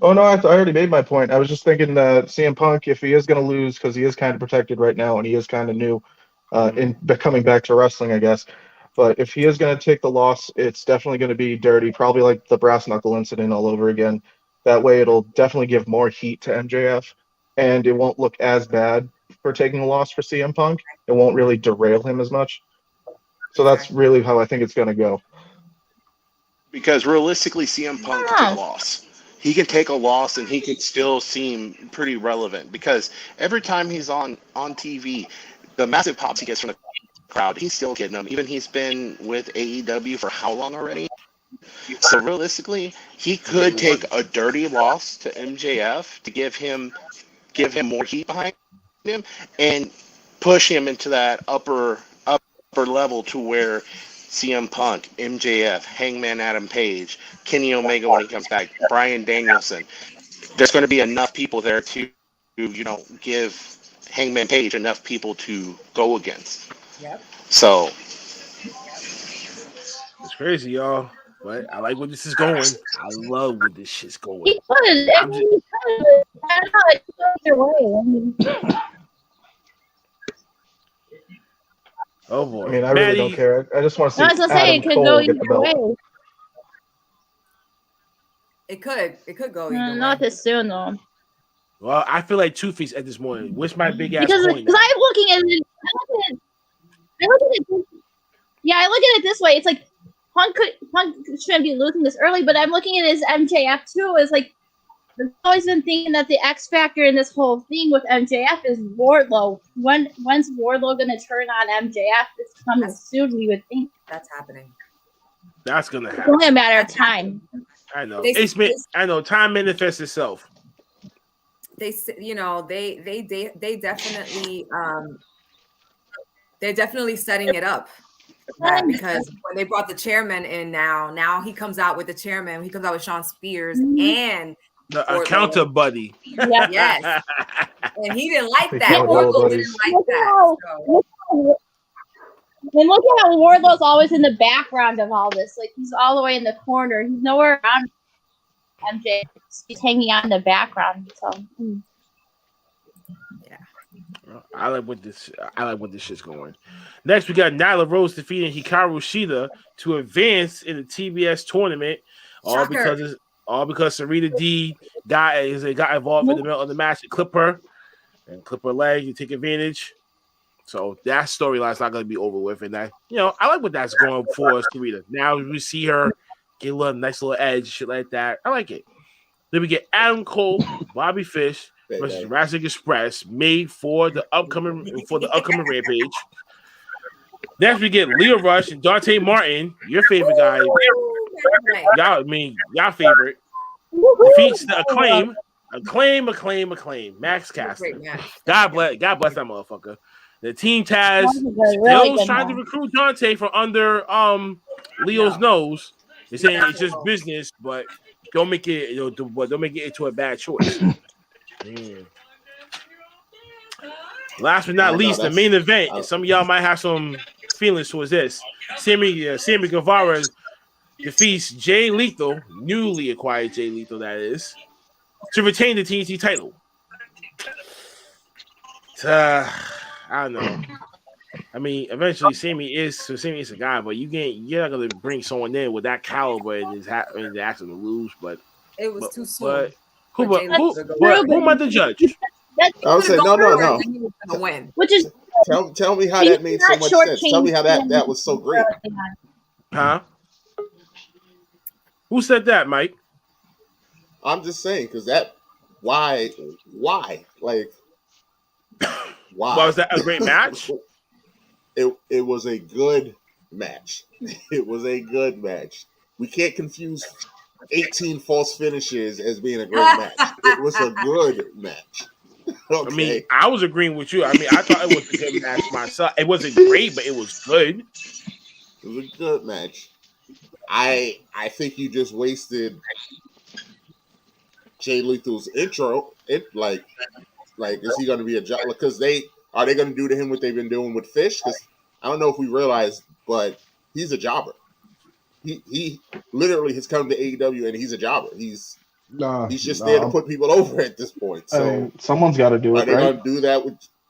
Speaker 7: Oh no, I already made my point. I was just thinking that CM Punk, if he is going to lose, because he is kind of protected right now and he is kind of new in coming back to wrestling, I guess. But if he is going to take the loss, it's definitely going to be dirty, probably like the brass knuckle incident all over again. That way, it'll definitely give more heat to MJF, and it won't look as bad for taking a loss for CM Punk. It won't really derail him as much. So that's really how I think it's going to go.
Speaker 5: Because realistically, CM Punk can take a loss. He can take a loss and he can still seem pretty relevant. Because every time he's on TV, the massive pops he gets from the crowd, he's still getting them. Even he's been with AEW for how long already? So realistically, he could take a dirty loss to MJF to give him more heat behind him and push him into that upper level to where CM Punk, MJF, Hangman Adam Page, Kenny Omega when he comes back, Bryan Danielson. There's going to be enough people there to, give Hangman Page enough people to go against.
Speaker 1: Yep.
Speaker 5: So
Speaker 2: it's crazy, y'all. But I like where this is going. I love where this shit's going.
Speaker 9: He could. I don't know. It could go either way.
Speaker 2: Oh boy.
Speaker 7: I mean, I really don't care. I just want to see Adam Cole get the belt.
Speaker 1: It could go either way.
Speaker 9: Not this soon though.
Speaker 2: Well, I feel like Two-Face at this moment. Where's my big ass
Speaker 9: Because
Speaker 2: coin?
Speaker 9: I'm looking at it. I look at it. Yeah, I look at it this way. It's like Punk shouldn't be losing this early, but I'm looking at it as MJF too. Is like I've always been thinking that the X factor in this whole thing with MJF is Wardlow. When's Wardlow going to turn on MJF? It's coming soon. We would think
Speaker 1: that's happening.
Speaker 2: That's gonna happen.
Speaker 9: It's only a matter of time.
Speaker 2: I know. I know. Time manifests itself.
Speaker 1: They definitely they're definitely setting it up. Because when they brought the chairman in now he comes out with the chairman. He comes out with Sean Spears and
Speaker 2: the counter buddy.
Speaker 1: Yes. And he didn't like that. Wardlow didn't like that.
Speaker 9: And look at how Wardlow's always in the background of all this. Like he's all the way in the corner. He's nowhere around MJ. He's hanging out in the background. So
Speaker 2: I like what this shit's going. Next, we got Nyla Rose defeating Hikaru Shida to advance in the TBS tournament. All because Serena D got involved in the middle of the match and clip her leg and take advantage. So that storyline's not going to be over with, and I like what that's going for Serena. Now we see her get a nice little edge, shit like that. I like it. Then we get Adam Cole, Bobby Fish versus Jurassic Express, made for the upcoming Rampage. Next, we get Leo Rush and Dante Martin, your favorite guy. Y'all favorite. Defeats the Acclaim. Max Caster. God bless that motherfucker. The Team Taz still trying to recruit Dante from under Leo's nose. They're saying it's just business, but don't make it into a bad choice. Last but not least, the main event, and some of y'all might have some feelings towards this. Sammy Guevara defeats Jay Lethal, newly acquired Jay Lethal, that is, to retain the TNT title. I don't know. I mean, eventually Sammy is a guy, but you're not gonna bring someone in with that caliber and is asking to lose. But
Speaker 1: it was too soon.
Speaker 2: Who am I the judge?
Speaker 6: I would say no.
Speaker 9: Which is
Speaker 6: tell me how that made so much sense. Tell me how that was so great.
Speaker 2: Huh? Who said that, Mike?
Speaker 6: I'm just saying because why like why
Speaker 2: Was that a great match?
Speaker 6: It was a good match. It was a good match. We can't confuse 18 false finishes as being a great match. It was a good match. Okay.
Speaker 2: I mean, I was agreeing with you. I mean, I thought it was a good match myself. It wasn't great, but it was good.
Speaker 6: It was a good match. I think you just wasted Jay Lethal's intro. Is he going to be a job? Because they going to do to him what they've been doing with Fish? Because I don't know if we realize, but he's a jobber. He literally has come to AEW and he's a jobber. He's just there to put people over at this point. So
Speaker 7: I mean, someone's got to do it,
Speaker 6: are they
Speaker 7: right?
Speaker 6: going to do that?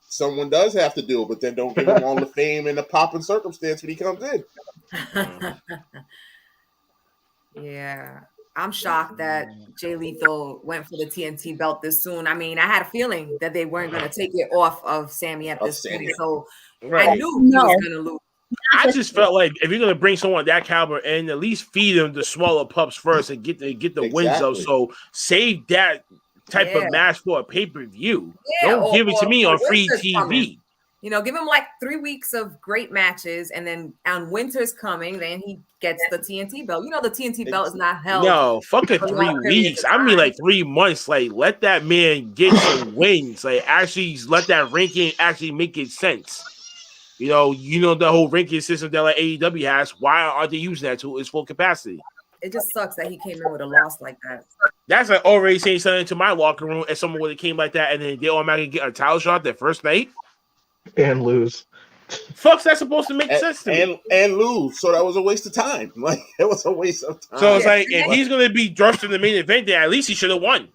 Speaker 6: Someone does have to do it, but then don't give him all the fame and the pop and circumstance when he comes in.
Speaker 1: Yeah. I'm shocked that Jay Lethal went for the TNT belt this soon. I mean, I had a feeling that they weren't going to take it off of Sammy at this point. So I knew he was going to lose.
Speaker 2: I just felt like if you're gonna bring someone that caliber in, at least feed them the smaller pups first and get the wins up. So save that type of match for a pay-per-view. Don't give it to me on free TV.
Speaker 1: Coming. You know, give him like 3 weeks of great matches, and then on Winter's coming, then he gets the TNT belt. You know, the TNT belt is not held.
Speaker 2: No, fuck it, 3 weeks. I mean, like 3 months. Like, let that man get some wins. Like, actually, let that ranking actually make it sense. You know the whole ranking system that like AEW has. Why aren't they using that to its full capacity?
Speaker 1: It just sucks that he came in with a loss like that.
Speaker 2: That's like already saying something to my locker room if someone would have came like that and then they automatically get a title shot their first night
Speaker 7: and lose.
Speaker 2: Fuck's that supposed to make sense to me?
Speaker 6: And lose. So that was a waste of time. Like it was a waste of time.
Speaker 2: So it's like if he's gonna be thrust in the main event, then at least he should have won.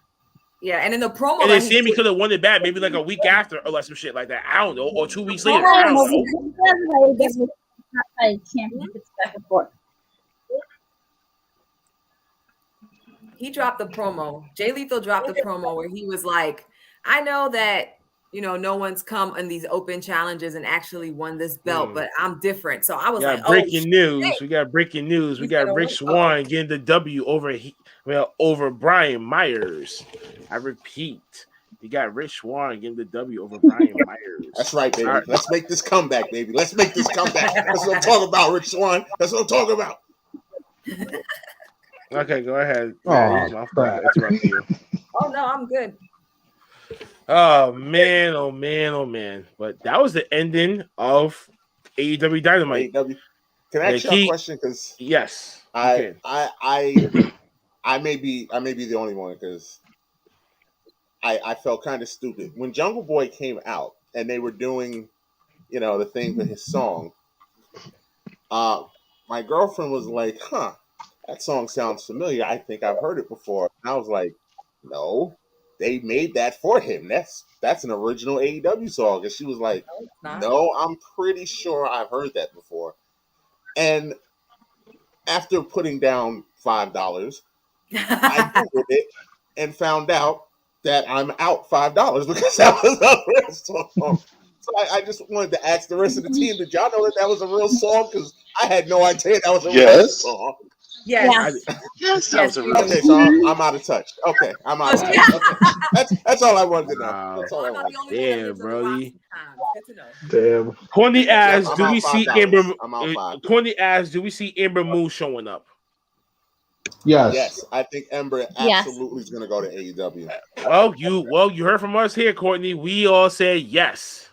Speaker 1: Yeah, and in the promo,
Speaker 2: and then Sammy could have won it back maybe like a week after or some shit like that. I don't know, or 2 weeks later. I don't know.
Speaker 1: He dropped the promo. Jay Lethal dropped the promo where he was like, I know that, no one's come in these open challenges and actually won this belt, but I'm different. So I was like,
Speaker 2: breaking news. We got breaking news. We got Rich Swann getting the W over Brian Myers. I repeat, you got Rich Swann getting the W over Brian Myers.
Speaker 6: That's right, baby. Right. Let's make this comeback, baby. Let's make this comeback. That's what I'm talking about, Rich Swann. That's what I'm talking about.
Speaker 2: Okay, go ahead.
Speaker 1: Oh, no, I'm good.
Speaker 2: Oh man. But that was the ending of AEW Dynamite.
Speaker 6: AEW. Can I ask you a question? Because
Speaker 2: yes,
Speaker 6: I may be the only one because I felt kind of stupid when Jungle Boy came out and they were doing, the thing for his song. My girlfriend was like, "Huh, that song sounds familiar. I think I've heard it before." And I was like, "No, they made that for him. That's an original AEW song." And she was like, "No, I'm pretty sure I've heard that before." And after putting down $5, I Googled it and found out that I'm out $5 because that was a real song. So I just wanted to ask the rest of the team, did y'all know that was a real song? Because I had no idea that was a real song.
Speaker 1: Yes.
Speaker 3: That was a real
Speaker 6: Okay, so I'm out of touch. Okay, I'm out of touch. Okay. That's all I wanted to know.
Speaker 2: Wow.
Speaker 6: That's all I wanted to know.
Speaker 2: Yeah, Brody.
Speaker 7: Damn.
Speaker 2: Corny ass,
Speaker 6: I'm
Speaker 2: do
Speaker 6: out
Speaker 2: we see
Speaker 6: $5.
Speaker 2: Amber?
Speaker 6: I'm out $5.
Speaker 2: Corny ass, do we see Amber Moon showing up?
Speaker 6: Yes, I think Ember absolutely is going to go to AEW.
Speaker 2: Well, you heard from us here, Courtney. We all said yes.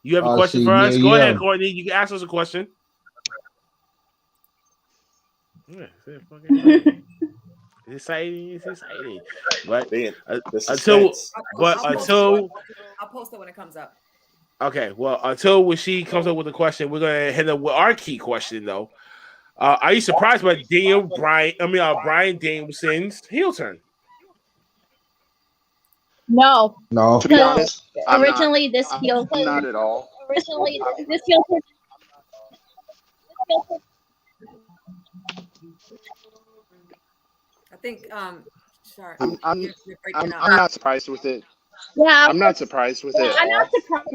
Speaker 2: You have a question for us? Go ahead, Courtney. You can ask us a question. Yeah, it's exciting. But until
Speaker 1: I'll post it when it comes up.
Speaker 2: Okay, well, until when she comes up with a question, we're gonna hit up with our key question though. Are you surprised by Brian Danielson's heel turn?
Speaker 9: No.
Speaker 3: To be honest,
Speaker 9: originally this heel
Speaker 3: turn. Not at all.
Speaker 9: Originally this heel turn.
Speaker 1: I think sorry.
Speaker 3: I'm not surprised with it.
Speaker 9: Yeah,
Speaker 3: I'm not surprised with it.
Speaker 9: I'm not surprised.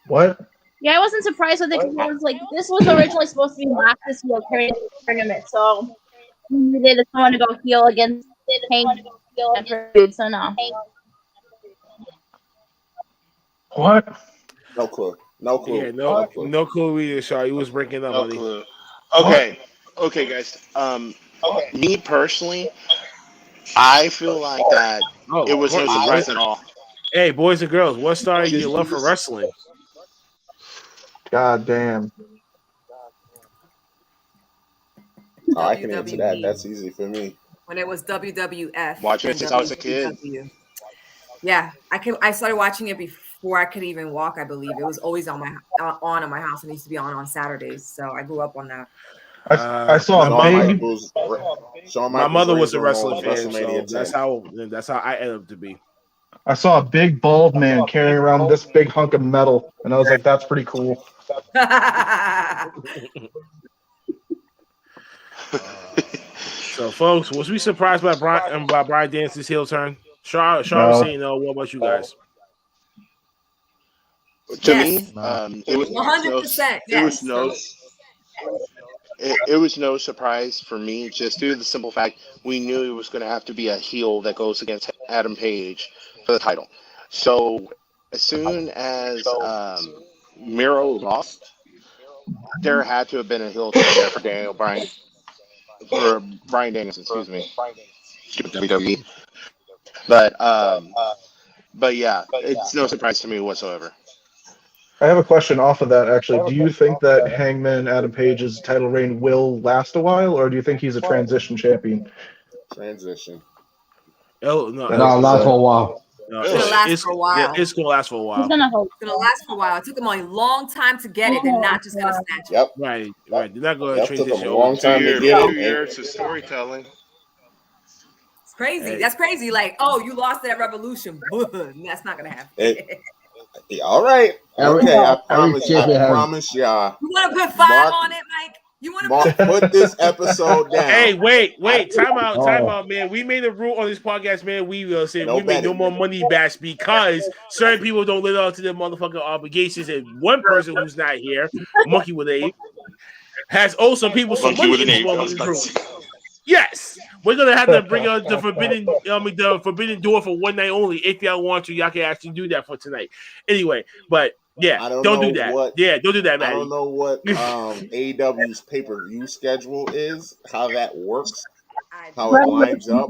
Speaker 7: What?
Speaker 9: Yeah, I wasn't surprised with it because I was like, this was originally supposed to be Max's heel carrying the tournament, so he needed someone to go heel against Hank. So no.
Speaker 7: What?
Speaker 6: No clue. No clue.
Speaker 2: Yeah, no clue either. Sorry, you was breaking up,
Speaker 5: No
Speaker 2: buddy.
Speaker 5: clue. Okay, guys. Me personally, I feel like that it was no surprise at all.
Speaker 2: Hey, boys and girls, what started your love for wrestling?
Speaker 7: God damn.
Speaker 6: Oh, I can answer that. That's easy for me.
Speaker 1: When it was WWF.
Speaker 5: Watching it since I was a kid.
Speaker 1: Yeah, I started watching it before I could even walk. I believe it was always on my house. It used to be on Saturdays, so I grew up on that.
Speaker 7: I saw
Speaker 2: my mother was a wrestling fan, so that's how I ended up to be.
Speaker 7: I saw a big bald man carrying around this big hunk of metal, and I was like, "That's pretty cool."
Speaker 2: So, folks, was we surprised by Bryan Danielson's heel turn? Shaw was saying no. What about you guys?
Speaker 5: To me, it was
Speaker 1: 100%.
Speaker 5: It was no surprise for me, just due to the simple fact we knew it was going to have to be a heel that goes against Adam Page for the title. So as soon as Miro lost, there had to have been a heel turn there for Bryan Danielson. Excuse me, stupid WWE. But yeah, it's no surprise to me whatsoever.
Speaker 7: I have a question off of that, actually. Do you think that Hangman Adam Page's title reign will last a while, or do you think he's a transition champion?
Speaker 6: Transition.
Speaker 2: Oh, no.
Speaker 10: No, last for a while.
Speaker 2: No,
Speaker 1: it's gonna last for a while.
Speaker 2: Yeah, it's gonna last for a while.
Speaker 9: It's gonna
Speaker 1: last for a while. It took them a long time to get it. They're not just gonna snatch it.
Speaker 6: Yep.
Speaker 2: Right. They're not gonna transition.
Speaker 6: Took them a long time to get it.
Speaker 5: 2 years of storytelling.
Speaker 1: It's crazy. That's crazy. Like, oh, you lost that Revolution. That's not gonna happen.
Speaker 6: All right. Okay, I promise y'all.
Speaker 1: You want to put 5 on it, Mike? You want
Speaker 6: to put this episode down?
Speaker 2: Hey, wait, time out, man. We made a rule on this podcast, man. We will say we make no more money backs because certain people don't live up to their motherfucking obligations, and one person who's not here, Monkey with a, has owed some people some money. Yes, we're gonna have to bring out the forbidden door for one night only. If y'all want to, y'all can actually do that for tonight. Anyway, but yeah, don't do that. Don't do that, man.
Speaker 6: I don't know what AEW's pay-per-view schedule is, how that works, how it lines up.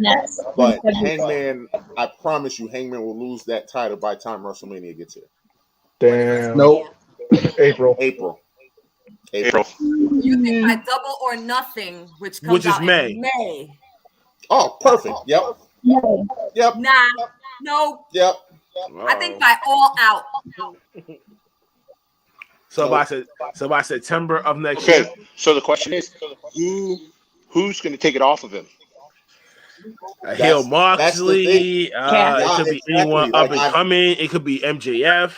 Speaker 6: But Hangman, I promise you, Hangman will lose that title by the time WrestleMania gets here.
Speaker 7: Damn.
Speaker 10: Nope.
Speaker 7: April.
Speaker 1: You think by Double or Nothing, which comes out
Speaker 2: May.
Speaker 1: in May.
Speaker 6: Oh, perfect. Yep.
Speaker 1: Nah. No.
Speaker 6: Yep.
Speaker 1: I think by All Out.
Speaker 2: So by September of next year.
Speaker 5: So the question is, who's going to take it off of him?
Speaker 2: Hill Moxley. It could be anyone up and coming. It could be MJF.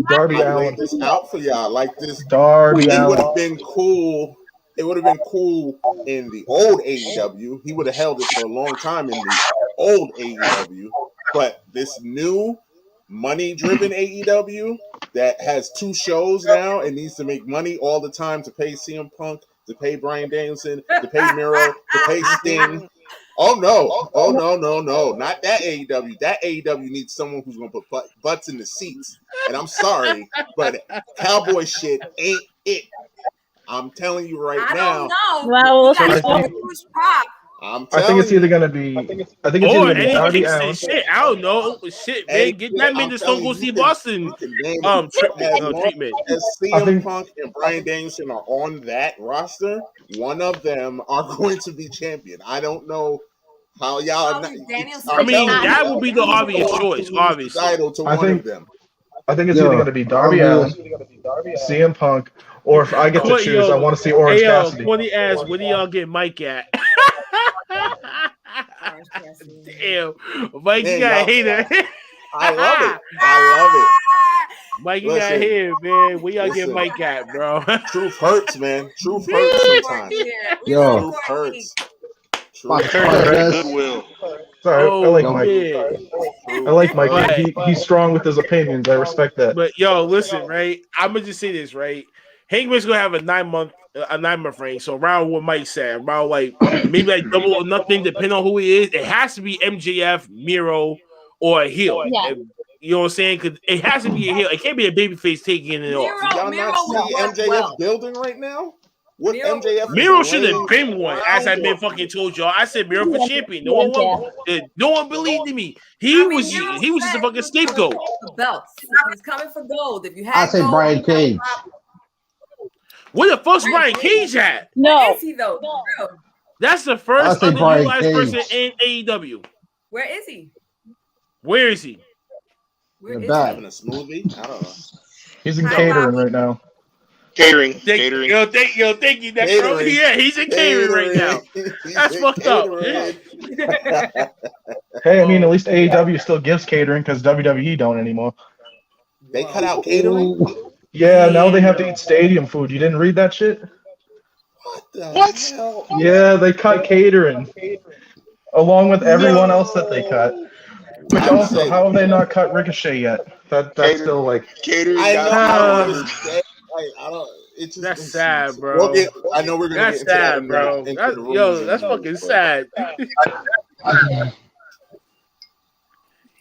Speaker 7: Darby Allin.
Speaker 6: This out for y'all like this.
Speaker 7: Darby Allin.
Speaker 6: It would have been cool. It would have been cool in the old AEW. He would have held it for a long time in the old AEW. But this new money-driven AEW that has 2 shows now and needs to make money all the time to pay CM Punk, to pay Bryan Danielson, to pay Miro, to pay Sting. Oh no, not that AEW. That AEW needs someone who's gonna put butts in the seats. And I'm sorry, but cowboy shit ain't it. I'm telling you right now.
Speaker 9: Well,
Speaker 7: I think it's either gonna be. I think it's either gonna be Darby Allin.
Speaker 2: Shit, I don't know. Shit, man, get that man to Stone Cold Steve Austin treatment.
Speaker 6: As CM Punk and Bryan Danielson are on that roster, one of them are going to be champion. I don't know how y'all.
Speaker 2: That would be the obvious choice. Obviously,
Speaker 7: I think it's either going to be Darby Allin, CM Punk, or if I get to choose, I want to see Orange Cassidy.
Speaker 2: 20 ass, where do y'all get Mike at? Damn, Mike, you got a hater.
Speaker 6: I love it.
Speaker 2: Mike, you got here, man. Where y'all get Mike at, bro?
Speaker 6: Truth hurts, man. Truth hurts sometimes. Truth hurts.
Speaker 5: Goodwill.
Speaker 7: Sorry, I like Mike.
Speaker 2: Yeah.
Speaker 7: I like Mikey. He's strong with his opinions. I respect that.
Speaker 2: But yo, listen, right? I'm gonna just say this, right? Hangman's gonna have a 9-month range. So around what Mike said, around like maybe like double or nothing, depending on who he is. It has to be MJF, Miro, or a heel.
Speaker 9: Yeah.
Speaker 2: And, you know what I'm saying? Because it has to be a heel. It can't be a babyface taking it off.
Speaker 6: Y'all not see MJF building right now? What MJF?
Speaker 2: Miro should have been one, as I been fucking told y'all. I said Miro for champion. No one believed in me. He was just a fucking scapegoat.
Speaker 1: Belts. He's coming for gold. If you had
Speaker 10: I say
Speaker 1: gold,
Speaker 10: Brian Cage.
Speaker 2: Where the fuck's Brian Cage at?
Speaker 9: No.
Speaker 1: Where is he though?
Speaker 2: That's the first
Speaker 10: I say Brian
Speaker 2: underutilized person
Speaker 10: Cage.
Speaker 2: in AEW.
Speaker 1: Where is he?
Speaker 2: Where is he?
Speaker 1: Where is
Speaker 10: back.
Speaker 6: Having a smoothie? I don't know.
Speaker 7: He's in catering right now.
Speaker 5: Catering.
Speaker 2: Thank you, that bro. Yeah, he's in catering right now. That's fucked up.
Speaker 7: Hey, I mean, at least AEW still gives catering because WWE don't anymore.
Speaker 6: They cut out catering?
Speaker 7: Yeah, now they have to eat stadium food. You didn't read that shit?
Speaker 5: What?
Speaker 6: Hell?
Speaker 7: Yeah, they cut catering along with everyone else that they cut. Which also, how have they not cut Ricochet yet? That's still like
Speaker 5: catering.
Speaker 6: I know. I don't. It's just,
Speaker 2: that's sad, bro.
Speaker 6: I know we're gonna.
Speaker 2: That's
Speaker 6: get
Speaker 2: sad, bro. That's fucking sad.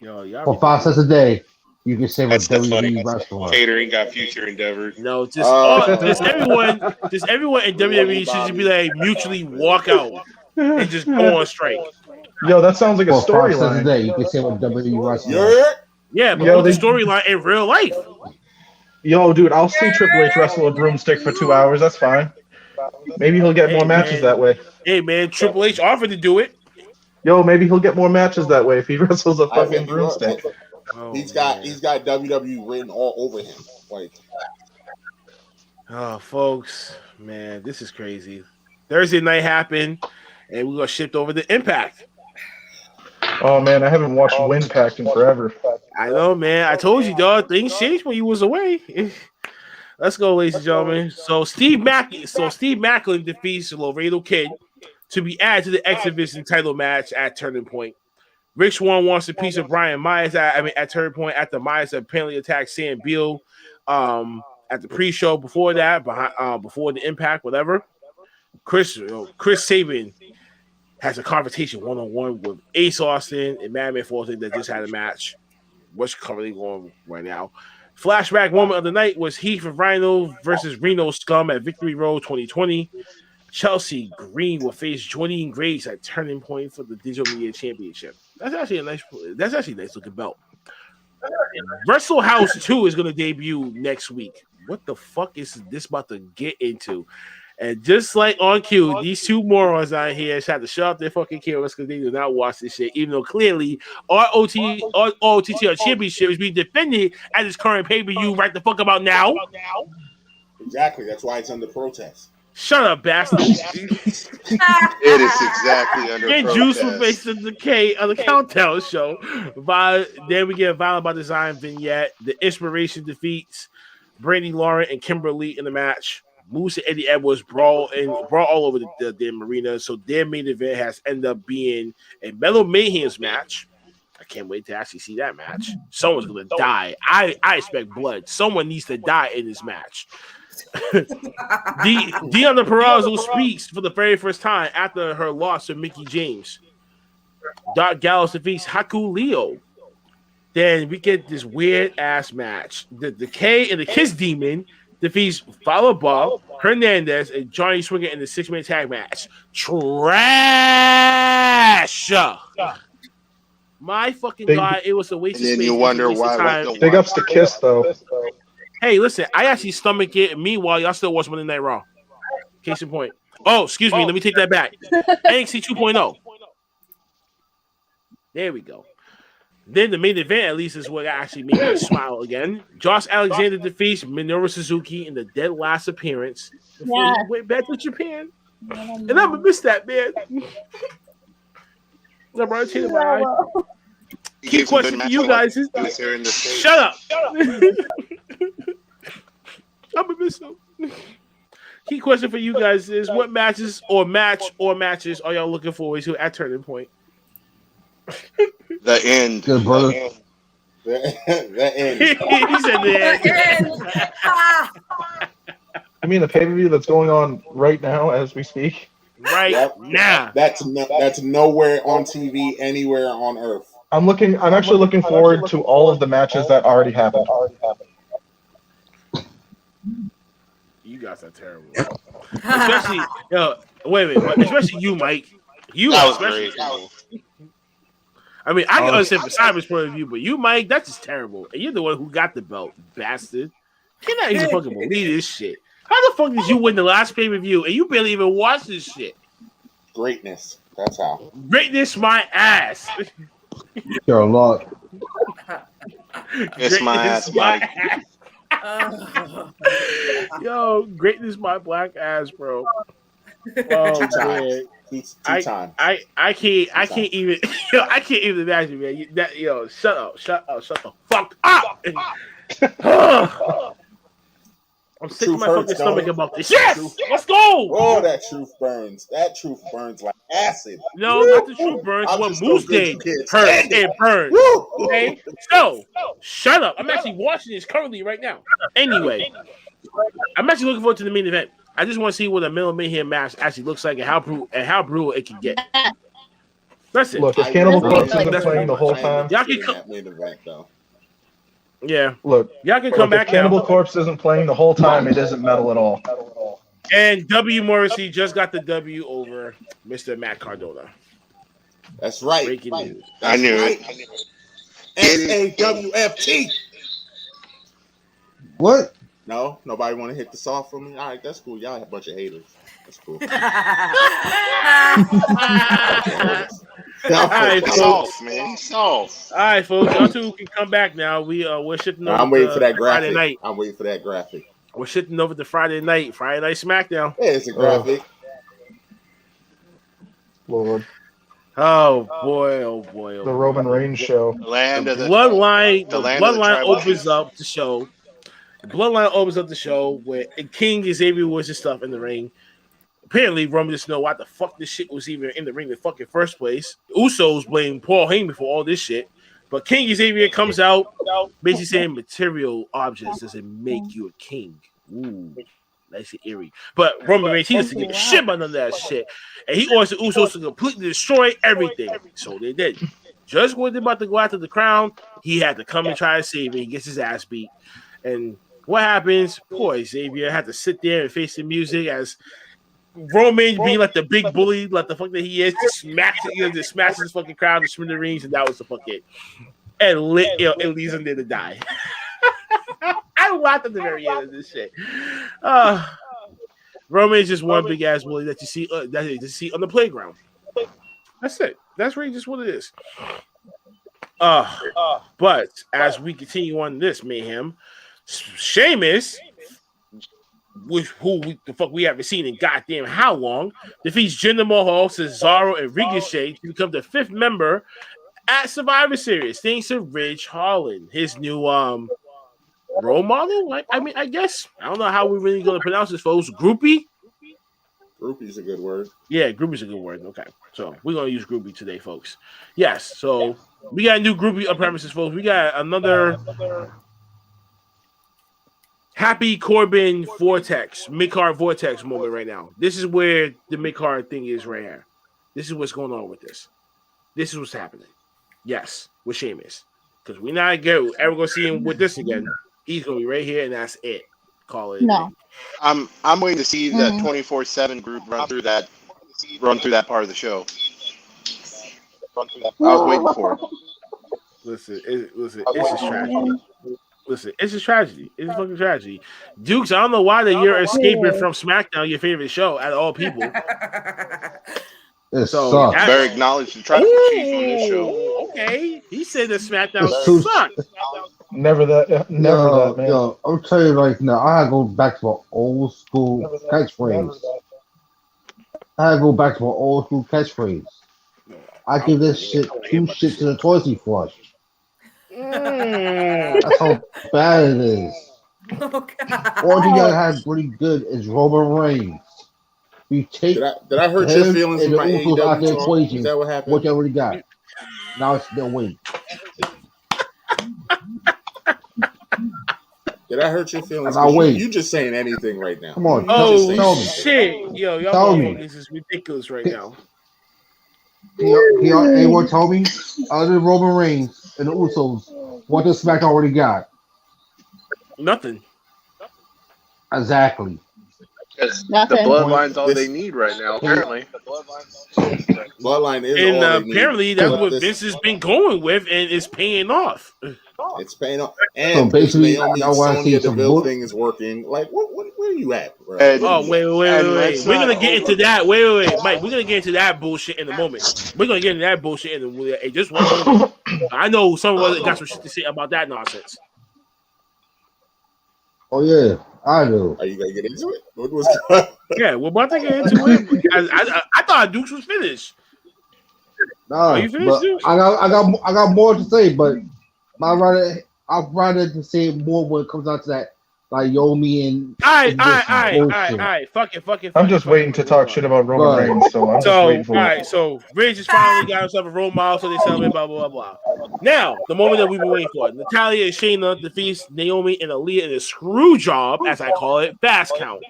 Speaker 2: Yo, y'all.
Speaker 10: For 5 cents a day, you can save a WWE wrestler.
Speaker 5: Catering got future endeavors.
Speaker 2: No, just everyone in WWE should just be like mutually walk out and just go on strike.
Speaker 7: Yo, that sounds like a
Speaker 10: For 5 cents a
Speaker 7: storyline.
Speaker 10: day, you can save a WWE wrestler.
Speaker 2: Yeah, but
Speaker 7: Yo,
Speaker 2: the storyline in real life.
Speaker 7: Yo, dude, I'll see Triple H wrestle a broomstick for 2 hours. That's fine. Maybe he'll get more matches that way.
Speaker 2: Hey, man, Triple H offered to do it.
Speaker 7: Yo, maybe he'll get more matches that way if he wrestles a fucking broomstick.
Speaker 6: He's got WWE written all over him. Like,
Speaker 2: folks, man, this is crazy. Thursday night happened, and we got shipped over to Impact.
Speaker 7: Oh man, I haven't watched Winpact in forever.
Speaker 2: I know, man. I told you, dog. Things changed when you was away. Let's go, ladies and gentlemen. So Steve Macklin defeats Laredo Kid to be added to the X Division title match at Turning Point. Rich Swann wants a piece of Brian Myers at Turning Point after Myers apparently attacked Sam Beal at the pre-show before that, before the Impact, whatever. Chris Sabin has a confrontation one-on-one with Ace Austin and Madman Fulton that just had a match. What's currently going right now? Flashback moment of the night was Heath and Rhino versus Reno Scum at Victory Road 2020. Chelsea Green will face Jordan Grace at Turning Point for the Digital Media Championship. That's actually a nice looking belt. Wrestle House 2 is going to debut next week. What the fuck is this about to get into? And just like on cue, these two morons out here had to shut up their fucking cameras because they do not watch this shit, even though clearly our OTTR championship is being defended at this current pay-per-view right the fuck about now.
Speaker 6: Exactly. That's why it's under protest.
Speaker 2: Shut up, bastard.
Speaker 5: It is exactly under
Speaker 2: Get
Speaker 5: protest.
Speaker 2: Juice will face the decay on the Countdown show. Then we get Violent by Design vignette. The Inspiration defeats Brandy Lauren and Kimberly in the match. Moose and Eddie Edwards brawl all over the damn arena. So their main event has ended up being a Metal Mayhem's match. I can't wait to actually see that match. Someone's gonna die. I expect blood. Someone needs to die in this match. Deonna Purrazzo speaks for the very first time after her loss to Mickie James. Doc Gallows defeats Haku Leo. Then we get this weird ass match. The Decay and the Kiss Demon defeats Fowler Bob, Hernandez, and Johnny Swinger in the 6-man tag match. Trash. My fucking God, it was a waste of space.
Speaker 5: And then you wonder why.
Speaker 7: Big ups to Kiss though.
Speaker 2: Hey, listen, I actually stomach it. Meanwhile, y'all still watch Monday Night Raw. Case in point. Oh, excuse me. Let me take that back. NXT 2.0. There we go. Then the main event, at least, is what actually made me smile again. Josh Alexander defeats Minoru Suzuki in the dead last appearance before he went back to Japan. And I'm going to miss that, man. Key question for you guys is... Shut up. I'm going to miss him. Key question for you guys is, what matches are y'all looking forward to at Turning Point?
Speaker 5: The end.
Speaker 10: Good brother.
Speaker 6: The end.
Speaker 2: He said
Speaker 1: The end.
Speaker 7: You mean the pay-per-view that's going on right now as we speak?
Speaker 2: Right now.
Speaker 6: That's nowhere on TV anywhere on Earth.
Speaker 7: I'm actually looking forward to all of the matches that already happened.
Speaker 2: You guys are terrible. Especially, wait a minute. Especially you, Mike. You
Speaker 5: That was
Speaker 2: especially.
Speaker 5: great.
Speaker 2: I mean, I can understand from Simon's point of view, but you, Mike, that's just terrible. And you're the one who got the belt, bastard. Cannot even fucking believe this shit. How the fuck did you win the last pay-per-view and you barely even watched this shit?
Speaker 6: Greatness. That's how.
Speaker 2: Greatness, my ass.
Speaker 10: You're a lot.
Speaker 5: It's my ass, Mike.
Speaker 2: Yo, greatness, my black ass, bro. Oh man, I can't even I can't even imagine, man. Shut the fuck up. I'm sick of my fucking stomach about this. Yes, let's go.
Speaker 6: Oh, that truth burns. That truth burns like acid.
Speaker 2: No, not the truth burns. What Moose Day hurts, it burns. Okay, so shut up. I'm actually watching this currently right now. Anyway, I'm actually looking forward to the main event. I just want to see what a Middle Mayhem match actually looks like and how brutal it can get. That's it.
Speaker 7: Look, if Cannibal Corpse isn't playing the whole time,
Speaker 2: y'all can come.
Speaker 6: Main event though.
Speaker 7: Yeah. Look,
Speaker 2: y'all can come back.
Speaker 7: If Cannibal Corpse isn't playing the whole time, it isn't metal at all.
Speaker 2: And W. Morrissey just got the W over Mr. Matt Cardona.
Speaker 6: That's right.
Speaker 2: Breaking news.
Speaker 5: I knew it.
Speaker 6: SAWFT.
Speaker 10: What?
Speaker 6: No, nobody want to hit this off for me. All right, that's cool. Y'all a bunch of haters. That's cool.
Speaker 2: All right, folks.
Speaker 5: Man, soft.
Speaker 2: All right, folks. Y'all two can come back now. We're shifting over.
Speaker 6: I'm waiting for that
Speaker 2: Friday
Speaker 6: graphic.
Speaker 2: night.
Speaker 6: I'm waiting for that graphic.
Speaker 2: We're shifting over to Friday night SmackDown.
Speaker 6: Yeah, it's a graphic.
Speaker 7: Lord.
Speaker 2: Oh boy! Oh boy! Oh
Speaker 7: the Roman Reigns show.
Speaker 5: The land of the
Speaker 2: Bloodline.
Speaker 5: the
Speaker 2: The
Speaker 5: land of the
Speaker 2: Bloodline
Speaker 5: tribe
Speaker 2: opens up the show. The Bloodline opens up the show where King Xavier Woods and stuff in the ring. Apparently, Roman doesn't know why the fuck this shit was even in the ring in the fucking first place. Usos blame Paul Heyman for all this shit. But King Xavier comes out basically saying material objects doesn't make you a king. Ooh, nice and eerie. But Roman Reigns, he doesn't give a shit about none of that shit. And he orders the Usos to completely destroy everything. So they did. Just when they're about to go after the crown, he had to come and try to save it. He gets his ass beat. And what happens? Poor Xavier had to sit there and face the music as Roman being like the big bully, like the fuck that he is, just smashes his fucking crowd to smithereens, and that was the fuck it. And it leaves him there to die. I laughed at the very end of this shit. Roman is just one big ass bully that you see on the playground. That's it. That's really just what it is. But as we continue on this mayhem, Sheamus, who the fuck we haven't seen in goddamn how long, defeats Jinder Mahal, Cesaro, and Ricochet to become the 5th member at Survivor Series, thanks to Ridge Holland, his new role model. I guess I don't know how we're really going to pronounce this, folks. Groupie.
Speaker 6: Groupie's a good word.
Speaker 2: Yeah, groupie's a good word. Okay, so we're gonna use groupie today, folks. Yes, so we got a new groupie on premises, folks. We got another Happy Corbin Vortex, mid-card Vortex moment right now. This is where the mid-card thing is right here. This is what's going on with this. This is what's happening. Yes, with Sheamus. Because we're not ever going to see him with this again. He's going to be right here, and that's it. Call it.
Speaker 9: No.
Speaker 5: I'm waiting to see the 24/7 group run through that part of the show. I was waiting for it.
Speaker 2: Listen, it's a tragedy. Listen, it's a tragedy. It's a fucking tragedy. Dukes, I don't know why that you're escaping from SmackDown, your favorite show, out of all people.
Speaker 10: So
Speaker 5: Better acknowledge the tribal chief on this show.
Speaker 2: Okay, he said that SmackDown sucks.
Speaker 7: Never that, man.
Speaker 10: Yo, I'll tell you right now, I gotta go back to an old school catchphrase. I give this shit 2 shits in a toilet flush. That's how bad it is.
Speaker 1: Oh, God.
Speaker 10: All you gotta have pretty good is Roman Reigns. You take
Speaker 6: Did I hurt your feelings in my AEW talk? Is that what happened?
Speaker 10: What you already got? Now it's still wait.
Speaker 6: Did I hurt your feelings?
Speaker 10: And I
Speaker 6: Because
Speaker 10: wait.
Speaker 6: you just saying anything right now.
Speaker 10: Come on.
Speaker 6: You just saying
Speaker 2: Oh
Speaker 6: anything.
Speaker 2: shit, yo, y'all
Speaker 10: Tell me.
Speaker 2: motherfuckers is ridiculous right now.
Speaker 10: Anyone told me other than Roman Reigns and the Usos, what does SmackDown already got?
Speaker 2: Nothing.
Speaker 10: Exactly.
Speaker 5: Because the
Speaker 9: Nothing.
Speaker 5: bloodline's all
Speaker 6: This-
Speaker 5: they need right now, apparently.
Speaker 6: Bloodline is
Speaker 2: And
Speaker 6: all they need.
Speaker 2: apparently that's
Speaker 6: But
Speaker 2: what
Speaker 6: this-
Speaker 2: Vince has been going with, and it's paying off.
Speaker 6: It's paying off.
Speaker 10: So
Speaker 6: And
Speaker 10: basically,
Speaker 6: Naomi
Speaker 10: I want to see
Speaker 6: Sonya
Speaker 10: some
Speaker 6: Deville
Speaker 10: book.
Speaker 6: thing is working. Like, where are you at, bro?
Speaker 5: And-
Speaker 2: Oh, wait.
Speaker 5: and let's
Speaker 2: We're gonna
Speaker 5: not
Speaker 2: get into that. Wait, Mike. We're gonna get into that bullshit in a moment. We're gonna get into that bullshit in just one moment. I know some of us got some shit to say about that nonsense.
Speaker 10: Oh yeah, I do.
Speaker 6: Are you gonna get into it? What was
Speaker 2: Yeah, we're about to get into it. I thought Dukes was finished.
Speaker 10: Nah,
Speaker 2: Are you finished,
Speaker 10: but
Speaker 2: Dukes?
Speaker 10: I got more to say, but I'd rather to say more when it comes out to that, like Yomi and.
Speaker 2: All right. Fuck it.
Speaker 7: I'm just waiting to talk shit about Roman
Speaker 10: Right.
Speaker 7: Reigns, so I'm just
Speaker 2: So,
Speaker 7: waiting for
Speaker 2: all
Speaker 7: it.
Speaker 2: right. So, Ridge has finally got himself a role model, so they celebrate, blah, blah, blah, blah. Now, the moment that we've been waiting for. Natalya and Shayna defeats Naomi and Aaliyah in a screw job, as I call it, fast count.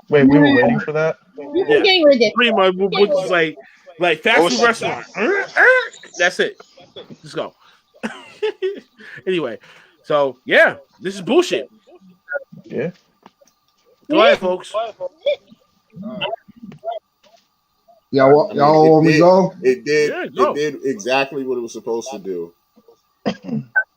Speaker 7: Wait, we were waiting for that?
Speaker 9: This
Speaker 2: Yeah.
Speaker 9: is getting ridiculous.
Speaker 2: Pretty much, which is like fast food restaurant. That's it. Let's go. Anyway, so, yeah, this is bullshit.
Speaker 7: Yeah.
Speaker 2: Go ahead, folks.
Speaker 10: Y'all want me to go?
Speaker 6: It did.
Speaker 2: Yeah, go.
Speaker 6: It did exactly what it was supposed to do.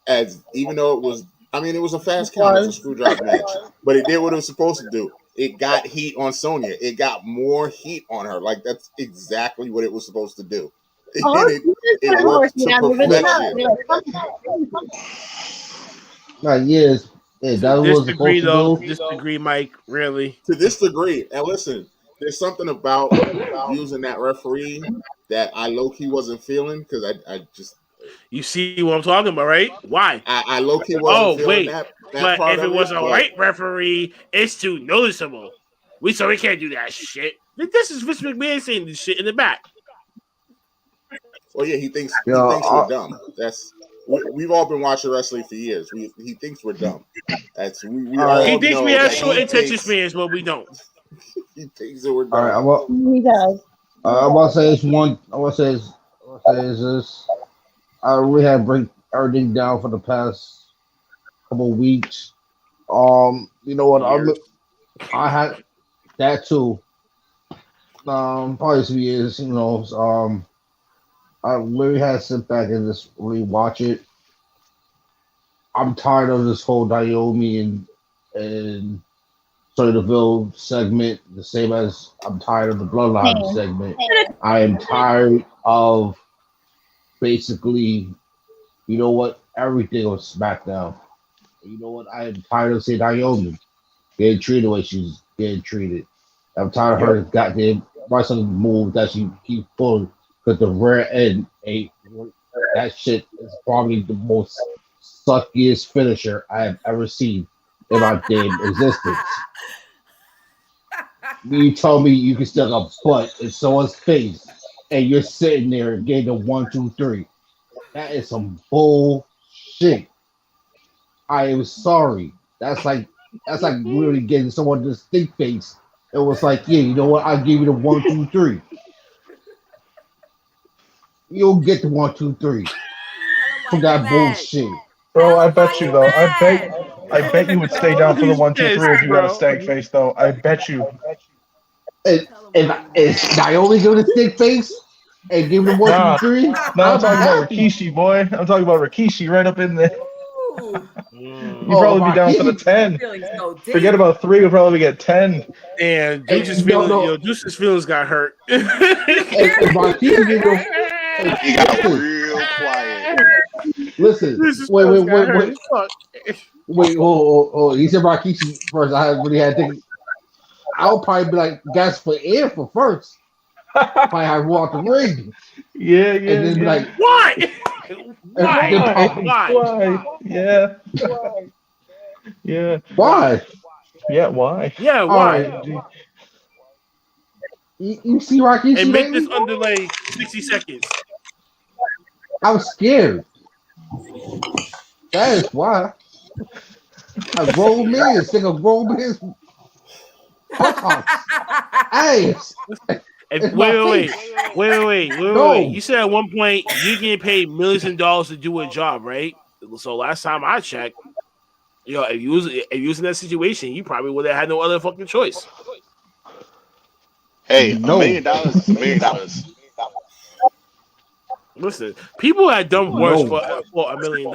Speaker 6: As even though it was, it was a fast count. It was a screw job match, but it did what it was supposed to do. It got heat on Sonya. It got more heat on her. Like that's exactly what it was supposed to do. And it worked to perfection.
Speaker 10: Like yes, that was
Speaker 2: Disagree,
Speaker 10: supposed to
Speaker 2: though.
Speaker 10: do.
Speaker 2: Disagree, Mike. Really.
Speaker 6: To this degree, and listen, there's something about using that referee that I low key wasn't feeling because I just.
Speaker 2: You see what I'm talking about, right? Why?
Speaker 6: I low key wasn't feeling
Speaker 2: wait.
Speaker 6: that
Speaker 2: But
Speaker 6: part
Speaker 2: if it
Speaker 6: of
Speaker 2: was a
Speaker 6: but-
Speaker 2: white referee, it's too noticeable. We can't do that shit. This is Vince McMahon saying this shit in the back.
Speaker 6: Well, yeah, he thinks
Speaker 10: Yeah,
Speaker 6: we're dumb. We've all been watching wrestling for years. He thinks we're dumb. That's we all
Speaker 2: He thinks
Speaker 6: know
Speaker 2: we have
Speaker 6: that
Speaker 2: short
Speaker 6: he
Speaker 2: attention
Speaker 6: thinks-
Speaker 2: spans, but we don't.
Speaker 6: He thinks that we're dumb.
Speaker 10: All right,
Speaker 9: He does.
Speaker 10: I'm about to say this one. I'm about to say this. I really had to break everything down for the past couple of weeks. You know what? I had that too. Probably 2 years. I really had to sit back and just really watch it. I'm tired of this whole Naomi and Sonya Deville segment, the same as I'm tired of the Bloodline segment. I am tired of basically, everything on SmackDown. You know what? I am tired of seeing Naomi getting treated the way she's getting treated. I'm tired of her goddamn wrestling move that she keeps pulling because the rear end ain't. That shit is probably the most suckiest finisher I have ever seen in my damn existence. You told me you can stick a butt in someone's face and you're sitting there getting a 1, 2, 3. That is some bullshit. I am sorry. That's like really getting someone to stink face. It was like, yeah, you know what? I'll give you the 1, 2, 3. You'll get the 1, 2, 3 from that bullshit.
Speaker 7: Bro, I bet you though. I bet you would stay down for the 1, 2, 3 if you got a stank face though. I bet you.
Speaker 10: And is Naomi giving a stick face and give him 1, 2, 3?
Speaker 7: No, I'm talking about Rikishi, boy. I'm talking about Rikishi right up in there. You'd probably be down for the 10. Forget about 3. You'll probably get 10.
Speaker 2: And Deuce's feelings got hurt.
Speaker 10: And Rikishi give him.
Speaker 5: He got real quiet.
Speaker 10: Listen, wait. Oh, he said Rikishi first. I really had to think. I'll probably be like, gas for air for first. Probably have walked the ring.
Speaker 7: Yeah.
Speaker 10: And then be like,
Speaker 2: why?
Speaker 7: Why? Yeah. Yeah.
Speaker 10: Why?
Speaker 7: Yeah, why?
Speaker 2: Yeah, why?
Speaker 10: Right. You see Rikishi?
Speaker 2: And make this under like 60 seconds.
Speaker 10: I was scared. That is why. A grown man sing a grown man's buttocks. Ass. It's my face.
Speaker 2: Wait.
Speaker 10: No.
Speaker 2: You said at one point you're getting paid millions of dollars to do a job, right? So last time I checked, if you was in that situation, you probably would have had no other fucking choice.
Speaker 5: Hey, $1
Speaker 10: No.
Speaker 5: million is $1 million.
Speaker 2: Listen, people have done worse
Speaker 10: No.
Speaker 2: for $1 million.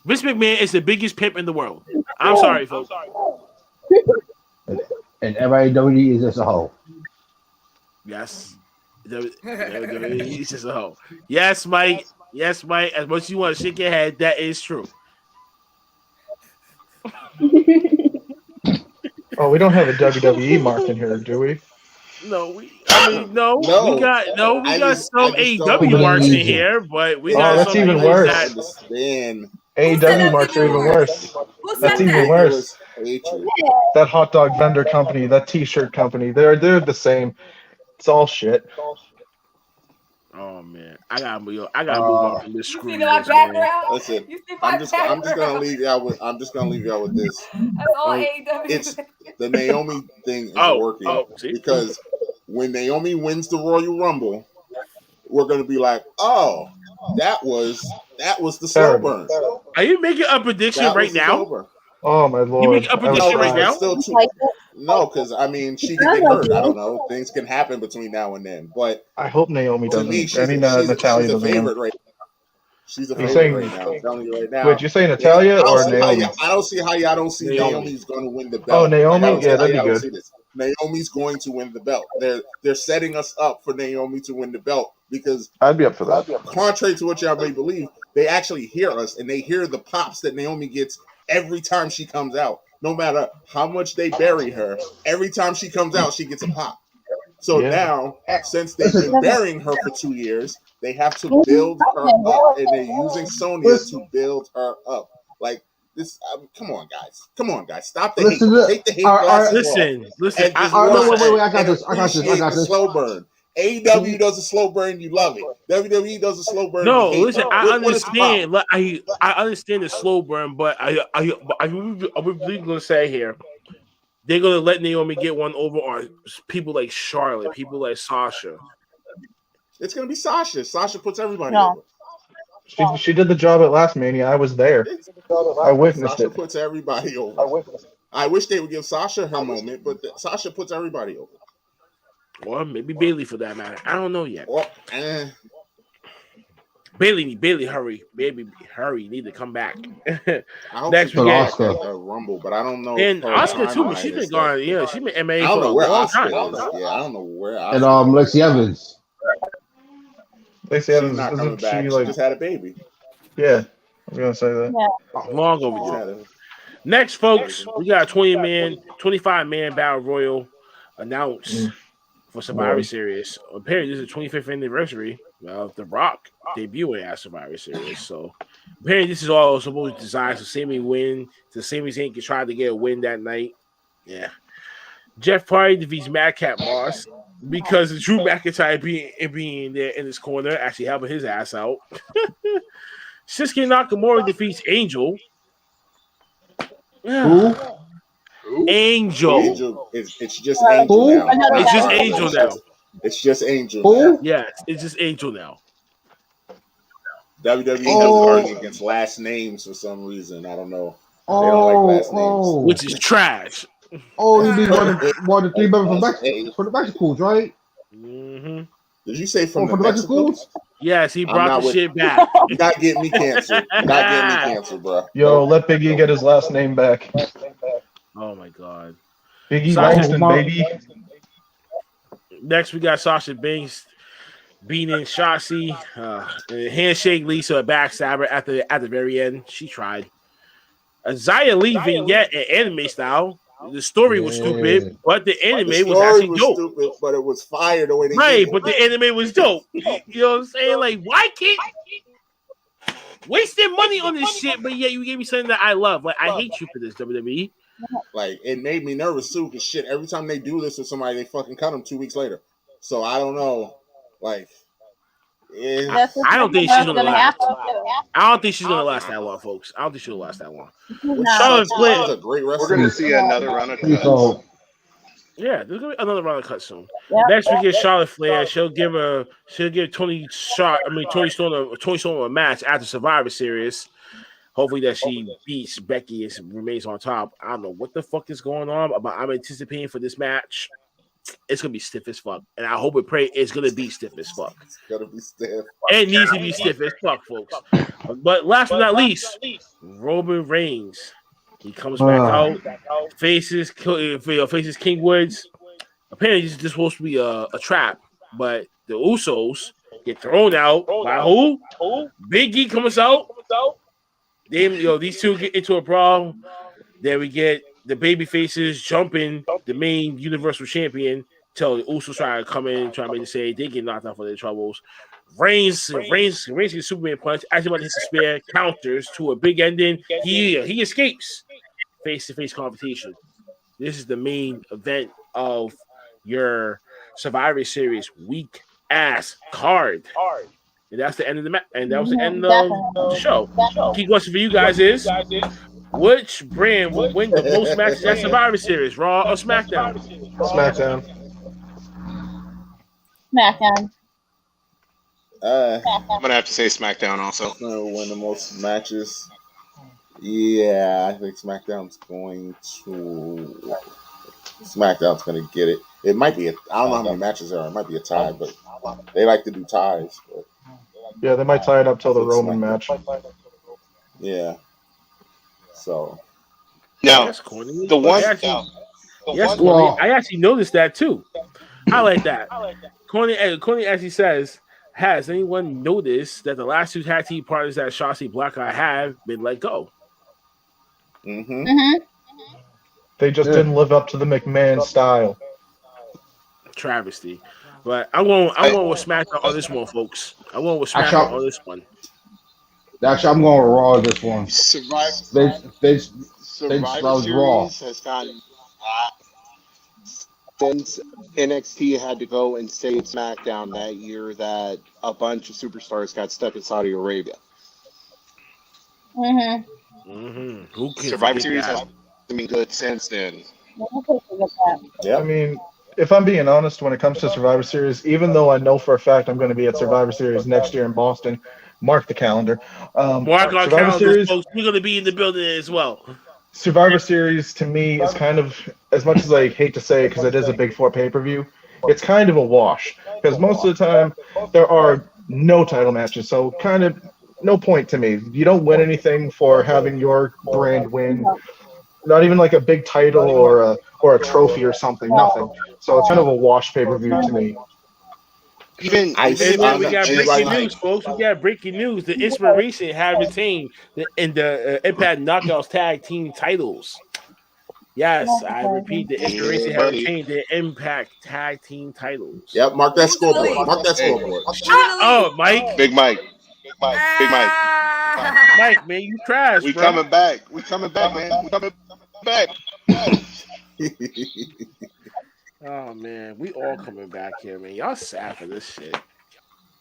Speaker 2: Vince McMahon is the biggest pimp in the world. I'm sorry, folks.
Speaker 10: And everybody WWE is just a hoe.
Speaker 2: Yes. He's just a hoe. Yes, Mike. Yes, Mike. As much as you want to shake your head, that is true.
Speaker 7: Oh, we don't have a WWE mark in here, do we?
Speaker 2: No, we got some AEW marks in here, but we got
Speaker 7: that's
Speaker 2: some
Speaker 7: even
Speaker 2: people
Speaker 7: worse.
Speaker 2: that
Speaker 6: Understand.
Speaker 7: AEW marks are even worse.
Speaker 1: Who said
Speaker 7: That's even
Speaker 1: that?
Speaker 7: worse.
Speaker 6: Hatred.
Speaker 7: That hot dog vendor company, that T-shirt company, they're the same. It's all shit.
Speaker 2: Oh man, I gotta move on from this
Speaker 1: You
Speaker 2: screw.
Speaker 1: see my background?
Speaker 6: Listen,
Speaker 1: You see my
Speaker 6: I'm just gonna leave y'all with this.
Speaker 1: That's all AEW.
Speaker 6: It's the Naomi thing is working
Speaker 2: see?
Speaker 6: because when Naomi wins the Royal Rumble, we're gonna be like, oh, that was the slow burn.
Speaker 2: Are you making a prediction
Speaker 6: That
Speaker 2: right
Speaker 6: was the
Speaker 2: now?
Speaker 6: slow burn.
Speaker 7: Oh my lord!
Speaker 2: You making a prediction right now?
Speaker 6: It's still too. No, because I mean, she could get hurt. I don't know. Things can happen between now and then. But
Speaker 7: I hope Naomi
Speaker 6: to
Speaker 7: doesn't.
Speaker 6: me, she's
Speaker 7: Natalia
Speaker 6: a
Speaker 7: doesn't win.
Speaker 6: favorite right now. She's a
Speaker 7: Are you
Speaker 6: favorite
Speaker 7: saying-
Speaker 6: right now. I'm telling you right now.
Speaker 7: Wait, you say Natalia or Naomi?
Speaker 6: I don't see how y'all don't see
Speaker 2: Naomi.
Speaker 6: Naomi's going to win the belt.
Speaker 7: Oh, Naomi?
Speaker 6: Like, I don't see
Speaker 7: Yeah,
Speaker 6: how
Speaker 7: that'd be
Speaker 6: y'all don't
Speaker 7: good.
Speaker 6: see this. Naomi's going to win the belt. They're setting us up for Naomi to win the belt because
Speaker 7: I'd be up for that.
Speaker 6: contrary to what y'all may believe, they actually hear us and they hear the pops that Naomi gets every time she comes out. No matter how much they bury her, every time she comes out, she gets a pop. So now, since they've been burying her for 2 years, they have to build her up, and they're using Sonya to build her up. Like this, come on, guys, stop the hate. Take the hate glasses off.
Speaker 2: Listen.
Speaker 10: Wait, I got this.
Speaker 6: The slow burn. AEW does a slow burn, you love it. WWE does a slow burn.
Speaker 2: No,
Speaker 6: you hate
Speaker 2: listen.
Speaker 6: it.
Speaker 2: I
Speaker 6: What is the
Speaker 2: understand.
Speaker 6: problem?
Speaker 2: I understand the slow burn, but I really gonna say here, they're gonna let Naomi get one over on people like Charlotte, people like Sasha.
Speaker 6: It's gonna be Sasha. Sasha puts everybody over.
Speaker 7: She did the job at last Mania. I was there. I witnessed
Speaker 6: Sasha
Speaker 7: it.
Speaker 6: puts everybody over. I wish they would give Sasha her moment, but Sasha puts everybody over.
Speaker 2: Or maybe Bailey for that matter. I don't know yet.
Speaker 6: Well,
Speaker 2: Bailey, hurry, baby, hurry! You need to come back.
Speaker 6: I hope
Speaker 2: Next
Speaker 6: she
Speaker 2: we get
Speaker 6: Oscar a Rumble, but I don't know.
Speaker 2: And Oscar too, but she's been gone. Yeah, she's been MA for a long time.
Speaker 6: Yeah, I don't know where.
Speaker 10: And Lacey Evans.
Speaker 7: Lacey Evans
Speaker 6: She's not
Speaker 7: isn't
Speaker 6: coming back.
Speaker 7: she
Speaker 6: She
Speaker 7: like?
Speaker 6: just had a baby.
Speaker 7: Yeah, I was gonna say that.
Speaker 2: Long overdue. Next, folks, we got a 25-man battle royal announced for Survivor Series. Apparently, this is the 25th anniversary of The Rock debuting at Survivor Series. So, apparently, this is all supposed to design so Sami win. So, Sami Zayn can try to get a win that night. Yeah. Jeff Hardy defeats Madcap Moss because Drew McIntyre being there in his corner, actually helping his ass out. Shinsuke Nakamura defeats Angel.
Speaker 10: Who?
Speaker 2: Angel.
Speaker 6: It's just Angel now.
Speaker 2: It's just Angel now.
Speaker 6: It's just Angel.
Speaker 10: Who?
Speaker 2: Yes, it's just Angel now.
Speaker 6: WWE doesn't argue against last names for some reason. I don't know. They don't like last names.
Speaker 2: Which is trash.
Speaker 10: Oh, you mean one of the 3 members from the Mexicals, right?
Speaker 2: Mm-hmm.
Speaker 6: Did you say from
Speaker 10: the Mexicals?
Speaker 2: Yes, he brought the shit back.
Speaker 6: You're not getting me canceled. Bro.
Speaker 7: Yo, let Big E get his last name back.
Speaker 2: Oh my god.
Speaker 7: Big E Langston, baby.
Speaker 2: Next, we got Sasha Banks beating Shotzi. Handshake leads to a backstabber at the very end. She tried. A Xia Li vignette in anime style. The story was stupid, but the anime was actually dope.
Speaker 6: Stupid, but it was fire the way they did it.
Speaker 2: But the anime was dope. You know what I'm saying? Like, why can't wasting money on this shit? But yeah, you gave me something that I love. Like, I hate you for this, WWE.
Speaker 6: Like, it made me nervous too, because shit, every time they do this with somebody, they fucking cut them 2 weeks later. So I don't know. Like,
Speaker 2: I don't think she's gonna last. I don't think she's gonna last that long, folks. I don't think she'll last that long. Charlotte Flair
Speaker 6: is a great wrestler.
Speaker 5: We're gonna see another run of cuts.
Speaker 10: So,
Speaker 2: yeah, there's gonna be another round of cuts soon. Next we get Charlotte Flair. She'll give Tony Storm a match after Survivor Series. Hopefully that she beats Becky and remains on top. I don't know what the fuck is going on, but I'm anticipating for this match. It's gonna be stiff as fuck, and I hope and pray it's gonna be stiff as fuck.
Speaker 6: It's gonna be stiff.
Speaker 2: It needs to be stiff as fuck, folks. But last but not least, Roman Reigns. He comes back out, faces King Woods. Apparently, this is supposed to be a trap, but the Usos get thrown out by who? Big E comes out. These two get into a brawl. Then we get the baby faces jumping the main Universal Champion till the Usos try to come in, try to make it say they get knocked out for their troubles. Reigns gets Superman punch. Actually, about to hit the spear, counters to a big ending. He escapes face-to-face confrontation. This is the main event of your Survivor Series weak ass card. And that's the end of the match. And that was the end of the show. Key question for you guys is: which brand will win the most matches at Survivor Series, Raw or SmackDown?
Speaker 7: SmackDown.
Speaker 9: SmackDown.
Speaker 5: I'm gonna have to say SmackDown also.
Speaker 6: Gonna win the most matches. Yeah, I think SmackDown's going to get it. It might be I don't know how many matches there are. It might be a tie, but they like to do ties. But
Speaker 7: yeah, they might tie it up till the Roman match.
Speaker 6: Yeah. So
Speaker 5: now the one.
Speaker 2: I actually noticed that too. I like that. Corny actually says, has anyone noticed that the last two tag team partners that Shotzi Blackheart have been let go?
Speaker 7: They just didn't live up to the McMahon style.
Speaker 2: Travesty. But I'm going with SmackDown on this one, folks. I'm going with SmackDown on this one.
Speaker 10: Actually, I'm going Raw on this one.
Speaker 5: Survivor
Speaker 10: Raw.
Speaker 5: Series has gotten since NXT had to go and save SmackDown that year that a bunch of superstars got stuck in Saudi Arabia. Survivor Series has been good since then.
Speaker 7: I mean, if I'm being honest, when it comes to Survivor Series, even though I know for a fact I'm going to be at Survivor Series next year in Boston, mark the calendar.
Speaker 2: Mark our calendars, folks. We're going to be in the building as well.
Speaker 7: Survivor Series to me is kind of, as much as I hate to say it because it is a Big Four pay-per-view, it's kind of a wash because most of the time there are no title matches, so kind of no point to me. You don't win anything for having your brand win. Not even like a big title or a trophy or something. Nothing. So it's kind of a wash pay-per-view to me.
Speaker 2: We got breaking news, folks. We got breaking news. The Inspiration had retained the Impact Knockouts Tag Team titles. Yes, I repeat, the Inspiration had retained the Impact Tag Team titles.
Speaker 6: Yep, mark that scoreboard. Mark that scoreboard.
Speaker 2: Oh, Mike.
Speaker 5: Big Mike.
Speaker 2: Mike, man, you trash.
Speaker 5: We coming back. We coming back, man. We coming back.
Speaker 2: Oh man, we all coming back here, man. Y'all sad for this shit.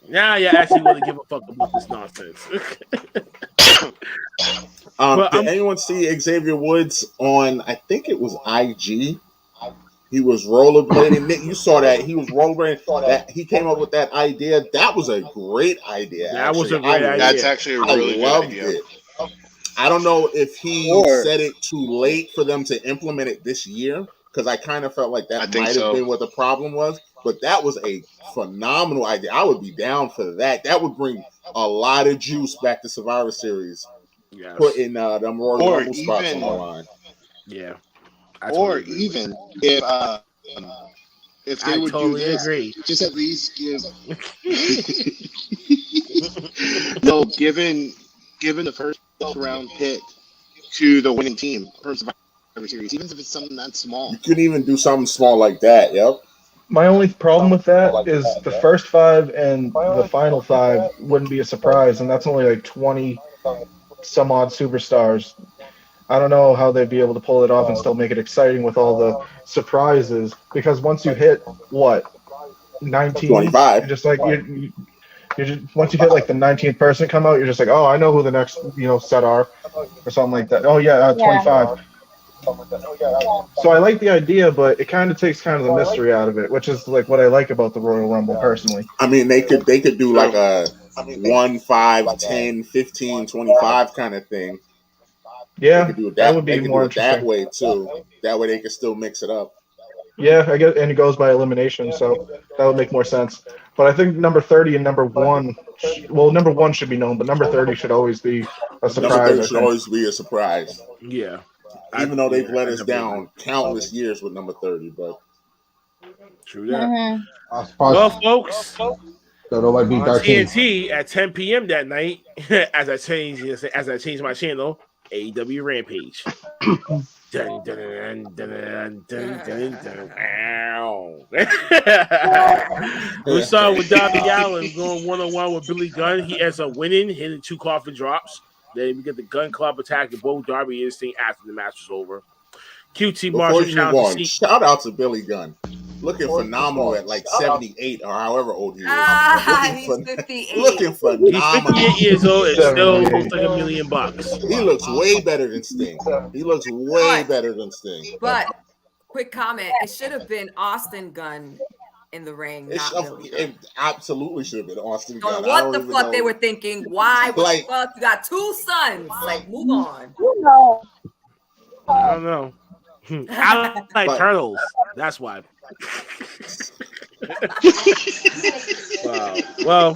Speaker 2: Now you actually want to give a fuck about this nonsense.
Speaker 6: Did anyone see Xavier Woods on? I think it was IG. He was rollerblading. Nick, you saw that he was rollerblading. That he came up with that idea. That was a great idea.
Speaker 2: That was a great idea.
Speaker 5: That's actually a really good idea.
Speaker 6: It. I don't know if he said it too late for them to implement it this year, because I kind of felt like that might have been what the problem was. But that was a phenomenal idea. I would be down for that. That would bring a lot of juice back to Survivor Series.
Speaker 2: Yes.
Speaker 6: Putting them Royal Rumble spots on the line.
Speaker 2: Yeah.
Speaker 5: Or even if they would
Speaker 2: totally
Speaker 5: do this,
Speaker 2: agree.
Speaker 5: just at least give. No, given the first round pick to the winning team for Survivor Series, even if it's something that small.
Speaker 6: You could even do something small like that. Yep.
Speaker 7: My only problem with that is the first 5 and the final 5 wouldn't be a surprise, and that's only like 20 some odd superstars. I don't know how they'd be able to pull it off and still make it exciting with all the surprises, because once you hit 19,
Speaker 6: 25,
Speaker 7: just like Once you hit like the 19th person come out, you're just like, oh, I know who the next set are, or something like that. Oh yeah, 25. So I like the idea, but it kind of takes kind of the mystery out of it, which is like what I like about the Royal Rumble personally.
Speaker 6: I mean, they could do like a 1, 5, 10, 15, 25 kind of thing.
Speaker 7: Yeah,
Speaker 6: they could do it
Speaker 7: that would be
Speaker 6: they could
Speaker 7: more
Speaker 6: do it that
Speaker 7: interesting.
Speaker 6: way too. That way they can still mix it up.
Speaker 7: Yeah, I guess, and it goes by elimination, so that would make more sense. But I think number 30 and number 1, number 1 should be known, but number 30 should always be a surprise.
Speaker 6: Number 30 should always be a surprise.
Speaker 2: Yeah.
Speaker 6: Even though they've let us down countless years with number 30, but
Speaker 2: true that.
Speaker 10: Mm-hmm.
Speaker 2: Well, folks,
Speaker 10: so nobody beat
Speaker 2: on TNT at 10 p.m. that night, as I changed my channel, AEW Rampage. Dun, dun, dun, dun, dun, dun, dun, dun. We saw with Darby Allin going 1-on-1 with Billy Gunn. He ends up winning, hitting 2 coffin drops. Then we get the Gun Club attacking both Darby and Sting after the match was over. QT Marshall challenged.
Speaker 6: Shout out to Billy Gunn. Looking phenomenal at like 78 or however old he is.
Speaker 1: He's 58.
Speaker 6: Looking phenomenal.
Speaker 2: He's 58 years old and still looks like $1 million.
Speaker 6: He looks way better than Sting.
Speaker 1: But quick comment: it should have been Austin Gunn in the ring.
Speaker 6: It absolutely should have been Austin Gunn.
Speaker 1: What the fuck they were thinking? Why? What the fuck? You got 2 sons. Like, move on.
Speaker 2: I don't know. I like turtles. That's why. Wow. Well,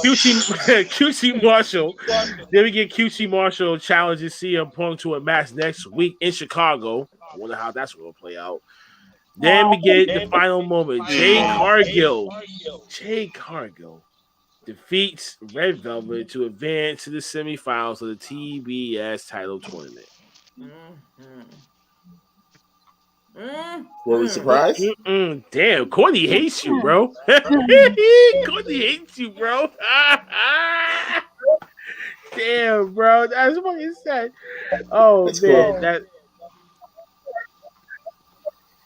Speaker 2: QT Marshall. Then we get QT Marshall challenges CM Punk to a match next week in Chicago. I wonder how that's going to play out. Then we get the final moment. Jade Cargill defeats Red Velvet to advance to the semifinals of the TBS title tournament.
Speaker 6: Were we surprised?
Speaker 2: Damn, Courtney hates you, bro. Courtney hates you, bro. Damn, bro. That's fucking sad. Oh, that's man. Cool. That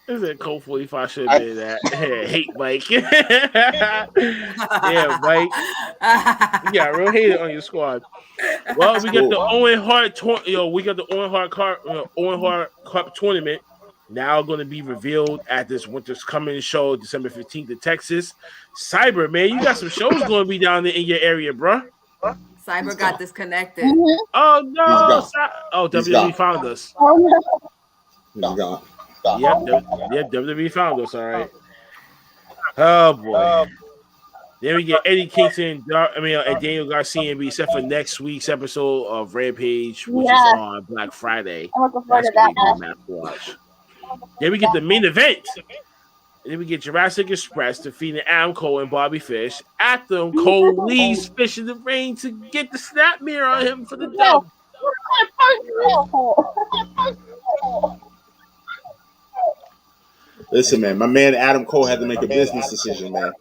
Speaker 2: is it. Cole 45 should have been that. Hate Mike. Yeah, Mike. You got a real hater on your squad. Well, we got the Owen Hart Cup tournament. Now going to be revealed at this Winter's Coming show, December 15th in Texas. Cyber, man, you got some shows going to be down there in your area, bro.
Speaker 1: Cyber got disconnected.
Speaker 2: Oh, no. WWE found us.
Speaker 6: He's gone.
Speaker 2: Yep, WWE found us, all right. Oh, boy. Then we get Eddie Kingston and Daniel Garcia be set for next week's episode of Rampage, which is on Black Friday.
Speaker 9: I'm looking forward to that match.
Speaker 2: Watch. Then we get the main event. And then we get Jurassic Express defeating Adam Cole and Bobby Fish. After Cole leaves Fish in the ring to get the snap mirror on him for the dub.
Speaker 6: Listen, man, my man Adam Cole had to make a business decision, man.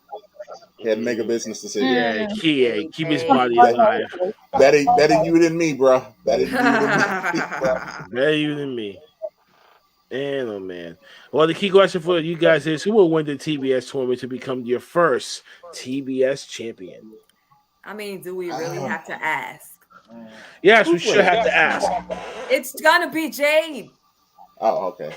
Speaker 6: He had to make a business decision.
Speaker 2: Yeah, keep his body alive.
Speaker 6: Better you than me, bro. Better
Speaker 2: you than me. Man, oh man. Well, the key question for you guys is: who will win the TBS tournament to become your first TBS champion?
Speaker 1: I mean, do we really have to ask?
Speaker 2: Yes, we should have to ask.
Speaker 1: It's gonna be Jade.
Speaker 6: Oh, okay.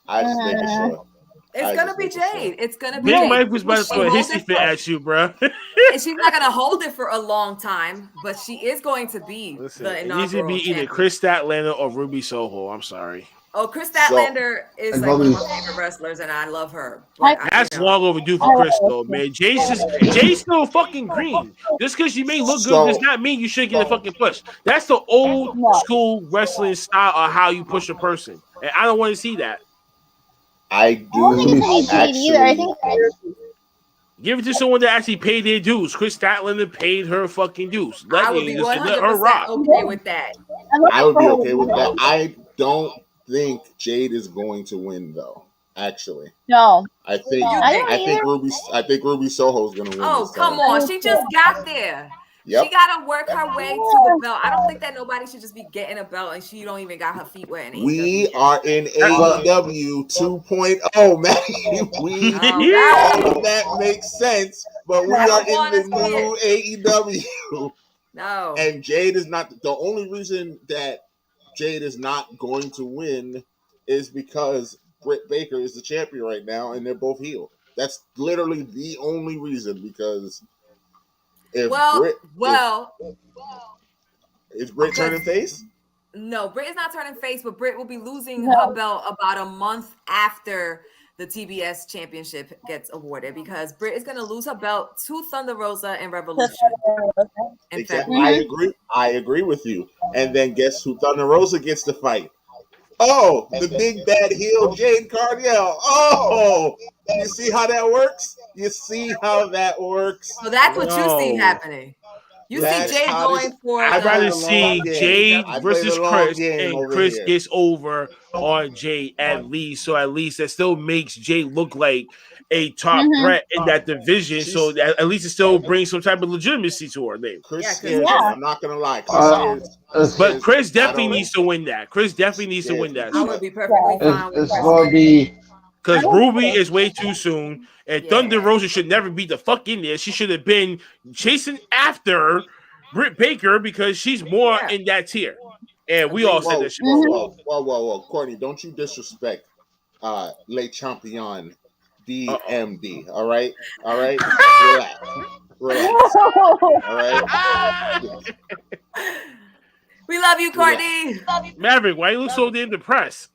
Speaker 6: I just making sure.
Speaker 1: It's gonna be Jade. It's gonna be
Speaker 2: Big
Speaker 1: Jade.
Speaker 2: Mike was about to throw a hissy fit at you, bro.
Speaker 1: And she's not gonna hold it for a long time, but she is going to be the inaugural.
Speaker 2: It needs to be either Chris Statlander or Ruby Soho. I'm sorry.
Speaker 1: Oh, Chris Statlander is like one of my favorite wrestlers, and I love her.
Speaker 2: That's long overdue for Chris, though, man. Jay's still fucking green. Just because you may look good does not mean you should get a fucking push. That's the old school wrestling style of how you push a person, and I don't want to see that.
Speaker 6: I do actually.
Speaker 2: Give it to someone that actually paid their dues. Chris Statlander paid her fucking dues.
Speaker 1: I would be 100% okay with that.
Speaker 6: I would be okay with that. I don't think Jade is going to win, though. Actually,
Speaker 9: no.
Speaker 6: I think Ruby Soho is going to win.
Speaker 1: Oh, come on! She just got there.
Speaker 6: Yep.
Speaker 1: She got to work her way to the belt. I don't think that nobody should just be getting a belt and she don't even got her feet wet.
Speaker 6: We are in AEW 2.0, man. All of that makes sense, But we are in the
Speaker 1: new
Speaker 6: AEW.
Speaker 1: No.
Speaker 6: And Jade is not the only reason that Jade is not going to win is because Britt Baker is the champion right now, and they're both heel. That's literally the only reason. Because if is Britt turning face?
Speaker 1: No, Britt is not turning face, but Britt will be losing her belt about a month after the TBS championship gets awarded, because Britt is going to lose her belt to Thunder Rosa and Revolution.
Speaker 6: Exactly. I agree with you. And then guess who Thunder Rosa gets to fight? Oh, the big bad heel Jade Cargill. Oh, you see how that works? You see how that works?
Speaker 1: So that's what you see happening. You see Jade going for.
Speaker 2: I'd rather see Jade versus Chris, and Chris gets over on Jade at least. So at least that still makes Jade look like a top threat in that division. So that at least it still brings some type of legitimacy to her name.
Speaker 6: Chris I'm not gonna lie.
Speaker 2: But Chris definitely needs to win that. Chris definitely needs to win that.
Speaker 1: I would be perfectly fine with
Speaker 10: It's going to be.
Speaker 2: Because Ruby is way too soon, and Thunder Rosa should never be the fuck in there. She should have been chasing after Britt Baker because she's more in that tier. And we all said that shit.
Speaker 6: Whoa. Courtney, don't you disrespect Le Champion DMD. All right? Relax. All right?
Speaker 1: We love you, Courtney.
Speaker 2: Maverick, why you look so damn depressed?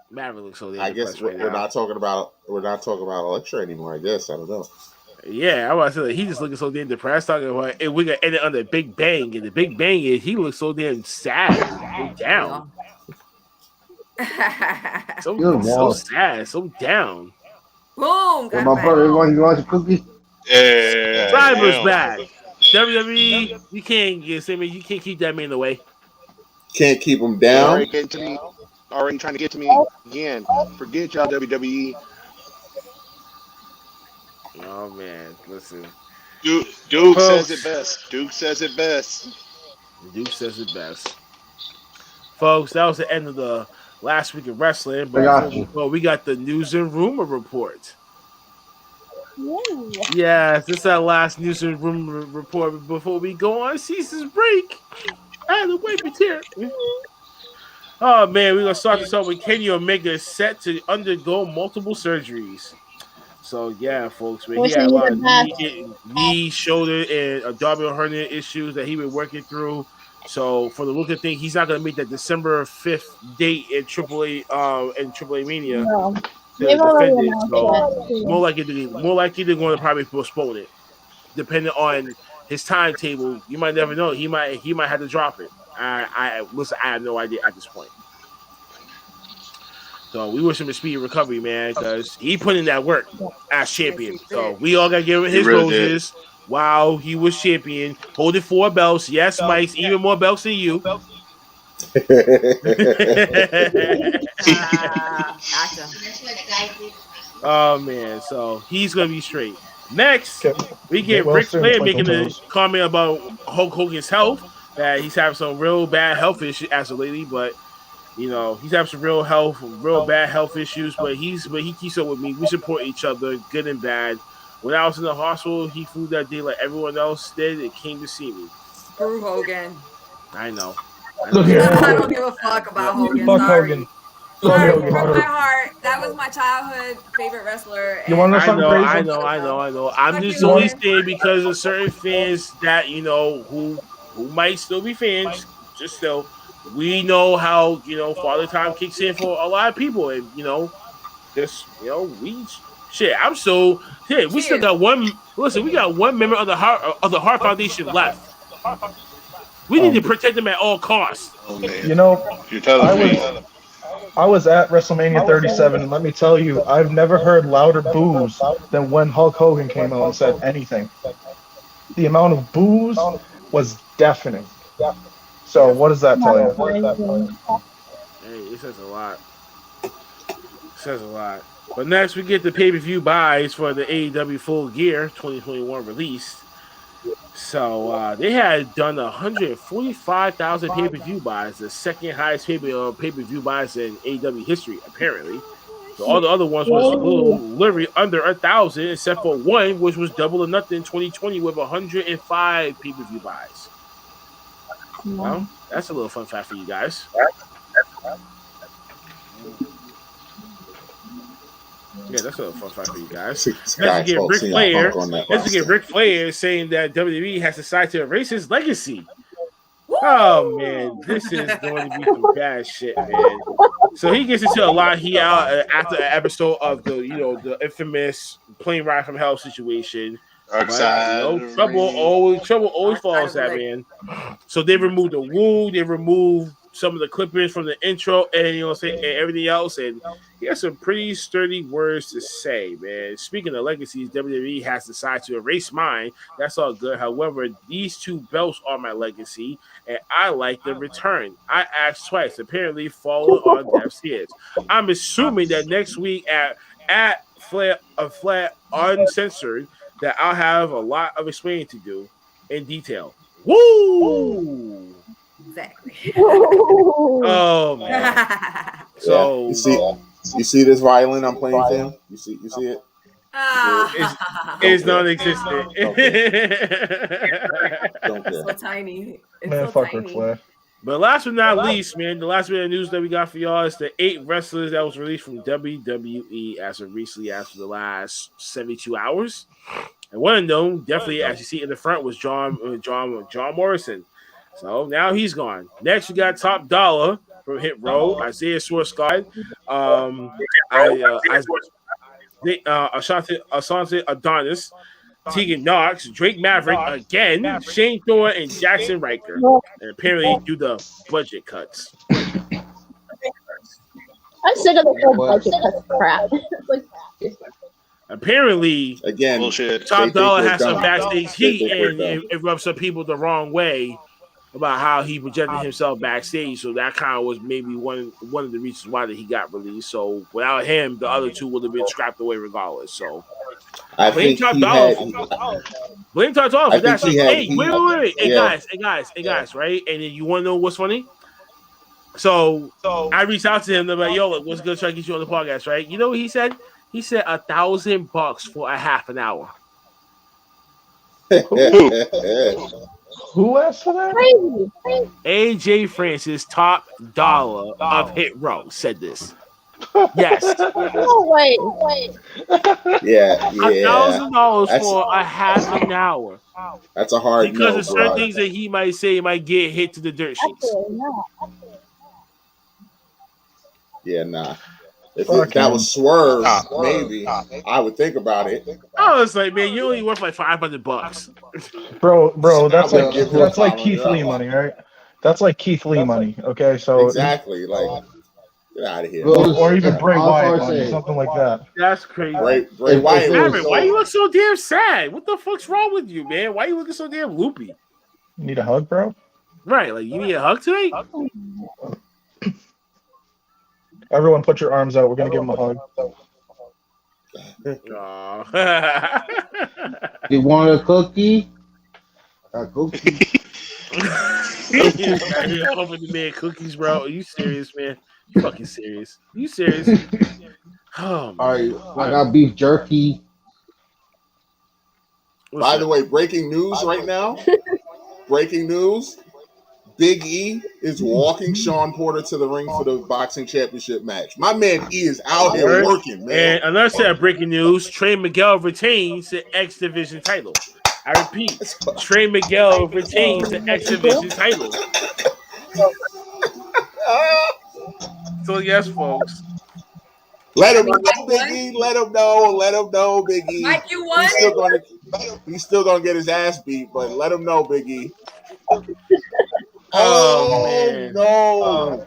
Speaker 2: Maverick looks so damn
Speaker 6: I guess we're not talking about Elektra anymore. I guess I don't know.
Speaker 2: Yeah, I was saying he just looking so damn depressed. Talking about and we got ended on the Big Bang, and the Big Bang is he looks so damn sad, so down, so sad, so down.
Speaker 1: Boom!
Speaker 10: My brother, you want a cookie?
Speaker 5: Yeah.
Speaker 2: Cyber's back. WWE, you can't you can't keep that man away.
Speaker 6: Can't keep him down.
Speaker 5: Already trying to get to me again. Forget y'all, WWE.
Speaker 2: Oh man, listen.
Speaker 5: Duke says it best. Duke says it best.
Speaker 2: Folks, that was the end of the last week of wrestling. But we got the news and rumor report. Yes, this is our last news and rumor report before we go on season's break. I had to wipe a tear. Oh man, we're gonna start this off with Kenny Omega set to undergo multiple surgeries. So yeah, folks, man, he had a lot of knee, shoulder, and abdominal hernia issues that he been working through. So for the look of things, he's not gonna make that December 5th date in AAA Mania.
Speaker 9: No.
Speaker 2: To defend it. So more likely they're going to probably postpone it, depending on his timetable. You might never know. He might have to drop it. I have no idea at this point. So we wish him a speedy recovery, man, because he put in that work as champion. So we all got to give him his roses. Wow, he was champion, holding 4 belts. Yes, Mike's even more belts than you. Oh man, so he's gonna be straight. Next, we get Ric Flair making a comment about Hulk Hogan's health, that he's having some real bad health issues as of lately, but you know, he's having some real bad health issues, but he keeps up with me. We support each other, good and bad. When I was in the hospital, he flew that day like everyone else did and came to see me.
Speaker 1: Screw Hogan.
Speaker 2: I know.
Speaker 1: I don't give a fuck about Hogan.
Speaker 7: Fuck
Speaker 1: Sorry.
Speaker 7: Hogan.
Speaker 1: Sorry, broke my heart. That was my childhood favorite wrestler.
Speaker 7: You want to know something crazy?
Speaker 2: I know. I'm just only saying because of certain fans that, you know, who might still be fans, just still. We know how, you know, Father Time kicks in for a lot of people, and you know, just we I'm so we still got one. Listen, we got one member of the Heart Foundation left. We need to protect them at all costs.
Speaker 7: You know, I was at WrestleMania 37, and let me tell you, I've never heard louder boos than when Hulk Hogan came out and said anything. The amount of boos was deafening. So what does that tell you?
Speaker 2: Hey, it says a lot. But next we get the pay-per-view buys for the AEW Full Gear 2021 release. So they had done 145,000 pay-per-view buys, the second highest pay-per-view buys in AEW history, apparently. All the other ones was literally under 1,000, except for one, which was Double or Nothing in 2020 with 105 pay-per-view buys. Well, that's a little fun fact for you guys. Yeah, that's a little fun fact for you guys. Let's get Ric Flair saying that WWE has decided to erase his legacy. Oh man, this is going to be some bad shit, man. So he gets into a lot of heat out after an episode of the infamous plane ride from hell situation. Trouble always follows that, man. So they removed the woo, they removed some of the clippings from the intro, and and everything else, and he has some pretty sturdy words to say, man. Speaking of legacies, WWE has decided to erase mine. That's all good. However, these two belts are my legacy, and I like the return. I asked twice, apparently following on deaf's ears. I'm assuming that next week at Flair Uncensored, that I'll have a lot of explaining to do in detail. Woo!
Speaker 1: Exactly.
Speaker 2: Oh man. So
Speaker 6: you see this violin I'm playing, Sam? You see it?
Speaker 2: It's non-existent.
Speaker 1: It's so tiny. It's
Speaker 7: Man,
Speaker 1: so
Speaker 7: fuck
Speaker 1: tiny.
Speaker 7: Ric Flair.
Speaker 2: But last but not least, man, the last bit of news that we got for y'all is the 8 wrestlers that was released from WWE as of recently after the last 72 hours. And one of them, definitely, as you see in the front, was John Morrison. So now he's gone. Next, we got Top Dollar from Hit Row, Isaiah Swerve, Asante Adonis, Tegan Knox, Drake Maverick again, Shane Thorne, and Jackson Riker. And apparently do the budget cuts.
Speaker 9: I'm sick of the whole budget cuts crap.
Speaker 2: Apparently,
Speaker 6: again,
Speaker 2: Top Dollar has some backstage heat, and it rubs some people the wrong way about how he projected himself backstage. So that kind of was maybe one of the reasons why that he got released. So without him, the other two would have been scrapped away regardless. So blame Top Dollar for that. Hey, wait. Hey guys, right? And then you want to know what's funny? So I reached out to him. They're like, yo, what's good? Try to get you on the podcast, right? You know what he said? He said $1,000 for a half an hour.
Speaker 7: Who asked for that?
Speaker 2: AJ Francis, Top Dollar of Hit Row, said this. Yes.
Speaker 9: Oh, wait.
Speaker 6: Yeah.
Speaker 2: $1,000 for a half an hour.
Speaker 6: That's a hard
Speaker 2: because
Speaker 6: no,
Speaker 2: of certain
Speaker 6: bro.
Speaker 2: things that he might say, he might get hit to the dirt sheets.
Speaker 6: Yeah, nah. If that was Swerve, maybe I would think about it.
Speaker 2: I was like, man, you're only worth like $500.
Speaker 7: Bro, that's like Keith Lee money, right? That's like Keith Lee money. Okay, so
Speaker 6: exactly, like get out of here.
Speaker 7: Or even Bray Wyatt money, something like that.
Speaker 2: That's crazy.
Speaker 6: Bray Wyatt.
Speaker 2: Aaron, why you look so damn sad? What the fuck's wrong with you, man? Why you looking so damn loopy?
Speaker 7: You need a hug, bro?
Speaker 2: Right, like you need a hug today?
Speaker 7: Everyone, put your arms out. We're gonna give him a hug.
Speaker 10: You want a cookie? A cookie.
Speaker 2: You're offering the man cookies, bro. Are you serious, man? You fucking serious? You serious? Oh,
Speaker 10: all right, I got beef jerky.
Speaker 6: By the way, breaking news right now. Breaking news. Big E is walking Sean Porter to the ring for the boxing championship match. My man E is out here working, man.
Speaker 2: And another set of breaking news: Trey Miguel retains the X Division title. I repeat, Trey Miguel retains the X Division title. So yes, folks.
Speaker 6: Let him know, Big E. Let him know, Big E.
Speaker 1: Mike, you won?
Speaker 6: He's still gonna get his ass beat, but let him know, Big E.
Speaker 2: Oh
Speaker 6: no!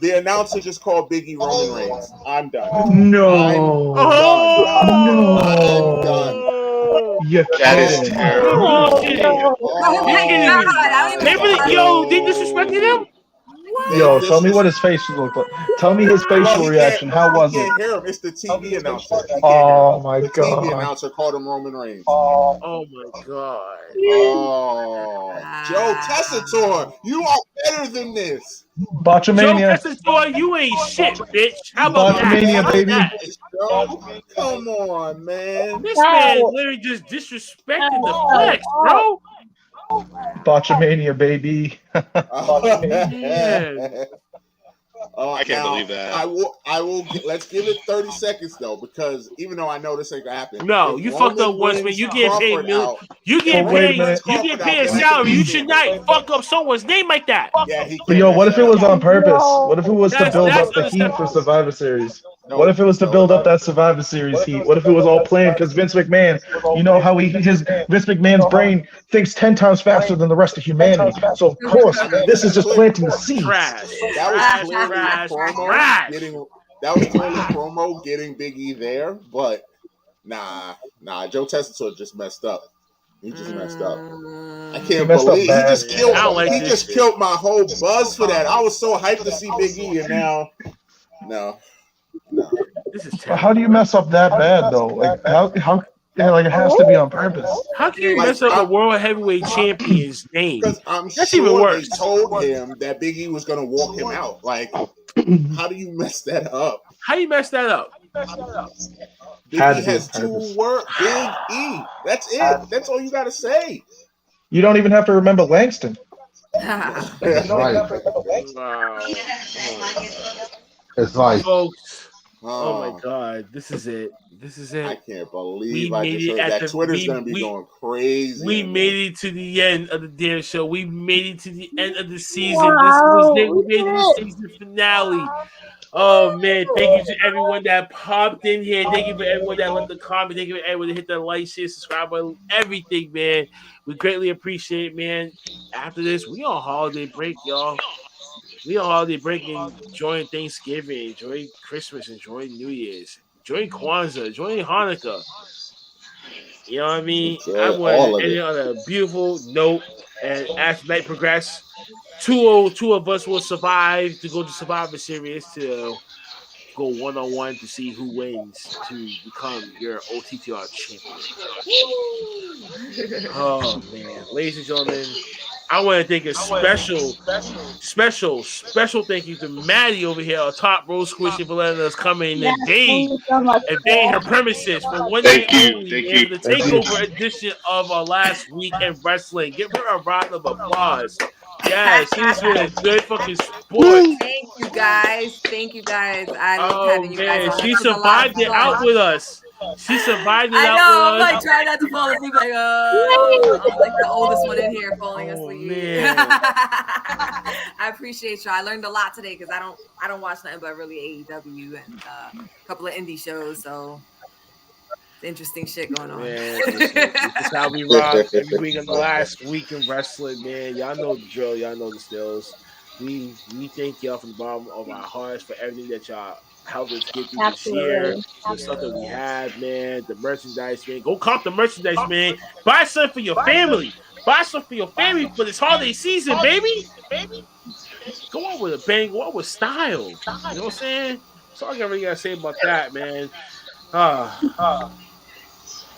Speaker 6: The announcer just called Big E Roman Reigns. I'm done.
Speaker 7: No!
Speaker 6: I'm done.
Speaker 5: That is terrible.
Speaker 2: Yo, they disrespected him?
Speaker 7: Yo, tell me what his face looked like. Tell me his facial reaction. How was it?
Speaker 6: You can't hear him. It's the TV announcer.
Speaker 7: Oh my
Speaker 6: god!
Speaker 7: The
Speaker 6: TV announcer called him Roman Reigns.
Speaker 2: Oh my god!
Speaker 6: Oh, Joe Tessitore, you are better than this.
Speaker 2: Joe
Speaker 7: Botchamania.
Speaker 2: Tessitore, you ain't shit, bitch. How about
Speaker 7: Botchamania,
Speaker 2: that?
Speaker 7: baby.
Speaker 6: Come on, man.
Speaker 2: This man literally just disrespected the flex, bro.
Speaker 7: Botchamania, baby.
Speaker 2: Man.
Speaker 5: I can't believe that.
Speaker 6: I will. Let's give it 30 seconds though, because even though I know this ain't gonna happen.
Speaker 2: No, you fucked up once, man. You get paid You get
Speaker 7: But wait a
Speaker 2: paid.
Speaker 7: minute.
Speaker 2: You get paid a salary. You should not fuck up someone's name like that.
Speaker 6: Yeah, he
Speaker 7: But yo, what if it was on purpose? What if it was to build up the heat for Survivor Series? What if it was to build up that Survivor Series heat? What if it was all planned? Because Vince McMahon, you know how Vince McMahon's brain thinks 10 times faster than the rest of humanity. So of course, this is just planting the seeds.
Speaker 2: Trash.
Speaker 6: That was clearly promo getting Big E there, but nah. Joe Tessitore just messed up. He just messed up. I can't believe he just killed. He just killed my whole buzz for that. I was so hyped to see Big E, and now, no.
Speaker 2: This is
Speaker 7: terrible. How do you mess up that bad though? Like how like it has to be on purpose.
Speaker 2: How can you mess up a world heavyweight champion's name?
Speaker 6: Because I'm
Speaker 2: That's
Speaker 6: sure
Speaker 2: even worse.
Speaker 6: they told him that Big E was going to walk him out. Like, how do you mess that up?
Speaker 2: How do you mess that up?
Speaker 6: Big E has 2 words. Big E. That's it. That's all you got to say.
Speaker 7: You don't even have to remember Langston.
Speaker 10: That's right. It's like,
Speaker 2: folks. Oh my God, this is it.
Speaker 6: I can't believe I just heard that. Twitter's going to be going crazy.
Speaker 2: We made it to the end of the damn show. We made it to the end of the season. This was the season finale. Oh man, thank you to everyone that popped in here. Thank you for everyone that left the comment. Thank you for everyone that hit that like, share, subscribe button, everything, man. We greatly appreciate it, man. After this, we on holiday break, y'all. We on holiday break, enjoying Thanksgiving, enjoying Christmas, enjoying New Year's, enjoying Kwanzaa, enjoying Hanukkah. You know what I mean? I want to end it on a beautiful note. And as night progresses, two of us will survive to go to Survivor Series to go one-on-one to see who wins to become your OTTR champion. Oh man, ladies and gentlemen, I want to thank a special thank you to Maddie over here on Top Row Squishy for letting us come in and invade her premises for one night only for the takeover edition of our last week in wrestling. Give her a round of applause. Yeah, she's been a good fucking sport.
Speaker 1: Thank you guys. I love having you guys on.
Speaker 2: She survived it out with us. She survived it
Speaker 1: I
Speaker 2: out
Speaker 1: know.
Speaker 2: with
Speaker 1: I'm
Speaker 2: us.
Speaker 1: like trying not to fall asleep. Like, I'm like the oldest one in here falling asleep. I appreciate you. I learned a lot today because I don't watch nothing but really AEW and a couple of indie shows. So it's interesting shit going on.
Speaker 2: Man, this is how we rock every week in the last week in wrestling, man. Y'all know the drill. Y'all know the stills. We thank y'all from the bottom of our hearts for everything that y'all helped us get through this year. The stuff that we have, man. The merchandise, man. Go cop the merchandise, man. Buy something for your family. Buy something for your family for this holiday season, baby. Go out with a bang. Go out with style. You know what I'm saying? That's all I really got to say about that, man. For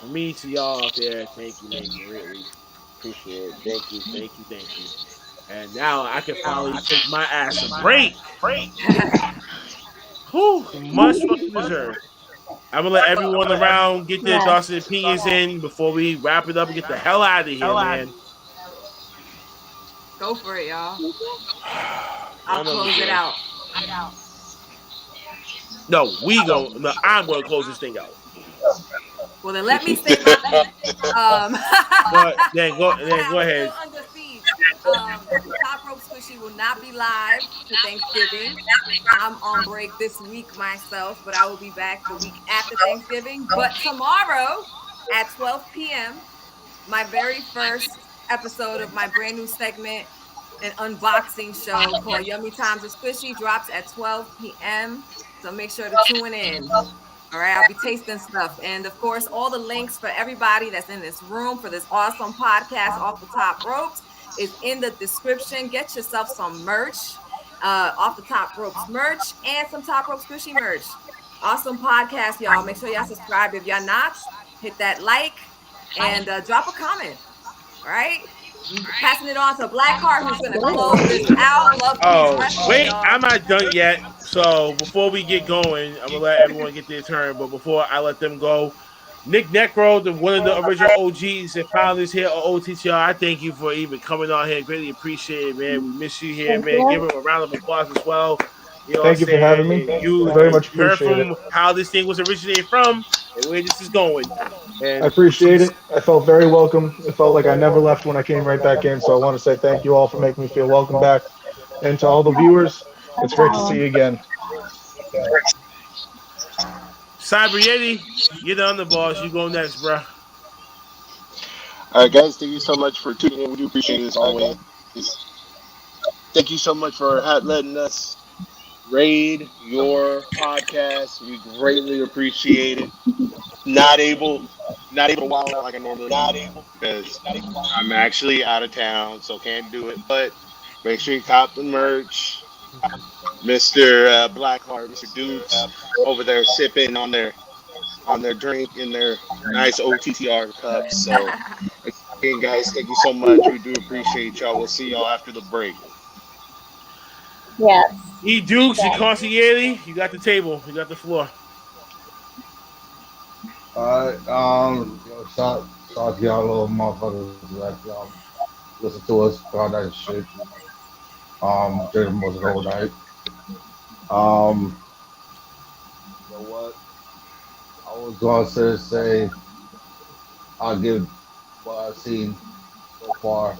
Speaker 2: me to y'all out there, thank you, really appreciate it. Thank you. And now I can finally take my ass a break. Whew, much fucking deserved. I'm gonna let everyone around get their thoughts and opinions in before we wrap it up and get the hell out of here, man.
Speaker 1: Go for it, y'all. I'll close it out.
Speaker 2: No, I'm gonna close this thing out.
Speaker 1: Well, then let me say my
Speaker 2: Go ahead.
Speaker 1: Top Rope Squishy will not be live for Thanksgiving. I'm on break this week myself, but I will be back the week after Thanksgiving. But tomorrow at 12 p.m., my very first episode of my brand new segment, an unboxing show called Yummy Times with Squishy, drops at 12 p.m. So make sure to tune in. All right, I'll be tasting stuff. And of course, all the links for everybody that's in this room for this awesome podcast, Off the Top Ropes, is in the description. Get yourself some merch, Off the Top Ropes merch, and some Top Rope Squishy merch. Awesome podcast, y'all. Make sure y'all subscribe. If y'all not, hit that like and drop a comment. All right. Passing it on to Blackheart, who's going to close this out. Love peace,
Speaker 2: wait,
Speaker 1: y'all.
Speaker 2: I'm not done yet. So before we get going, I'm gonna let everyone get their turn. But before I let them go, Nick Necro, one of the original OGs and founders here at OTTR, I thank you for even coming on here. Greatly appreciate it, man. We miss you here, man. Give him a round of applause as well. You know what I'm
Speaker 7: Thank you for having
Speaker 2: saying?
Speaker 7: me.
Speaker 2: You
Speaker 7: Very much
Speaker 2: heard
Speaker 7: appreciate it.
Speaker 2: from how this thing was originated from and where this is going. And
Speaker 7: I appreciate it. I felt very welcome. It felt like I never left when I came right back in. So I want to say thank you all for making me feel welcome back. And to all the viewers, it's great to see you again.
Speaker 2: Cyber Yeti, you're the underboss. You go next, bro.
Speaker 5: All right, guys, thank you so much for tuning in. We do appreciate it as always. Thank you so much for letting us raid your podcast. We greatly appreciate it. Not able to wild out like I normally do because I'm actually out of town, so can't do it. But make sure you cop the merch. Mr. Blackheart, Mr. Dukes over there sipping on their drink in their nice OTTR cups. So again, guys, thank you so much. We do appreciate y'all. We'll see y'all after the break.
Speaker 9: Yes.
Speaker 2: E Dukes and Consigliere, you got the table. You got the floor.
Speaker 10: Shout to y'all little motherfuckers that listen to us all that shit. During most of the whole night. You know what? I was going to say I'll give what I've seen so far.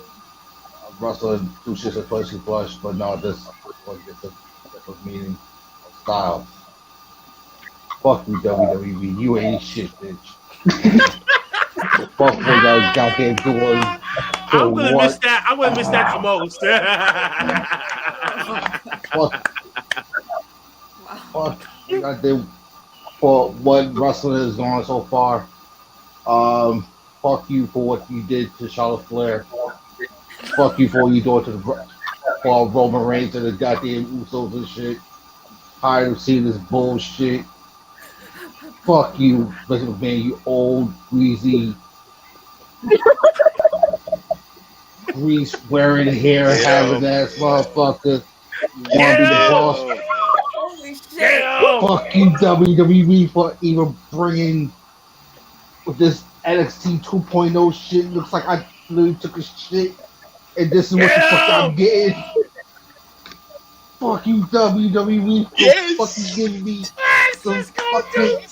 Speaker 10: Wrestling two shits of flush, but no, this one gets a different meaning of style. Fuck you, WWE. You ain't shit, bitch. Fuck what you guys goddamn doing.
Speaker 2: I'm gonna miss that. I'm gonna miss that the most.
Speaker 10: Fuck you goddamn for what wrestling has gone so far. Fuck you for what you did to Charlotte Flair. Fuck you for what you doing to for Roman Reigns and the goddamn Usos and shit. Tired of seeing this bullshit. Fuck you, Vince McMahon, you old, greasy, grease wearing hair having ass motherfucker. You wanna be the boss?
Speaker 1: Holy shit.
Speaker 10: Fuck you, WWE, for even bringing with this NXT 2.0 shit. Looks like I literally took a shit, and this is what the fuck I'm getting. Fuck you, WWE, for fucking giving me some fucking.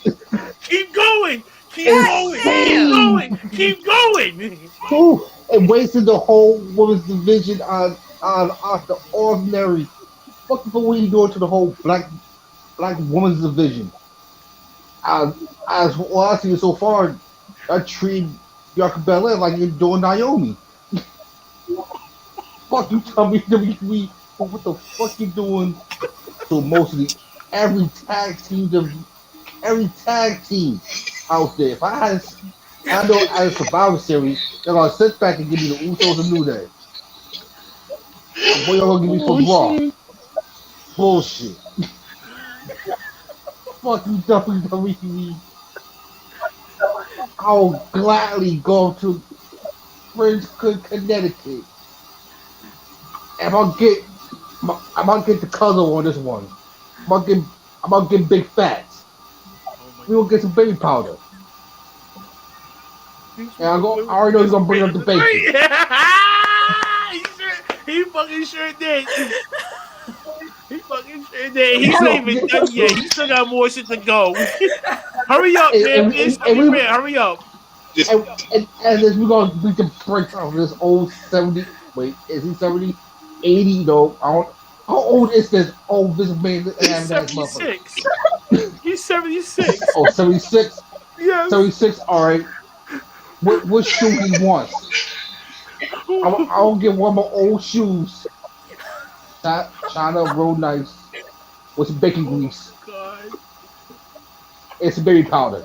Speaker 2: Keep going. Keep going.
Speaker 10: Ooh, and wasted the whole women's division on the ordinary. Fuck for what you doing to the whole black women's division. As well, I see so far, I treat Bianca Belair like you're doing Naomi. Fuck you, WWE, for what the fuck you doing to mostly every tag team out there. If I know as a Survivor Series, they're gonna sit back and give me the Usos and New Day. What y'all gonna give me for Raw? Bullshit. Fuck you, WWE. I'll gladly go to Prince Connecticut. And I'm gonna get the color on this one. I'm gonna get big fats. We gonna get some baby powder. And I already know he's gonna bring up the bacon.
Speaker 2: He fucking sure did. He's not even done yet. He still got more shit to go. Hurry up, man. Hurry up.
Speaker 10: And then we can break off this old 70. Wait, is he 70? 80 though. How old is this old Vince man?
Speaker 2: He's 76. He's 76.
Speaker 10: Oh, 76?
Speaker 2: Yes.
Speaker 10: 76, alright. What shoe he wants? I'll get one of my old shoes. China real nice. With some bacon grease.
Speaker 2: God.
Speaker 10: And some baby powder.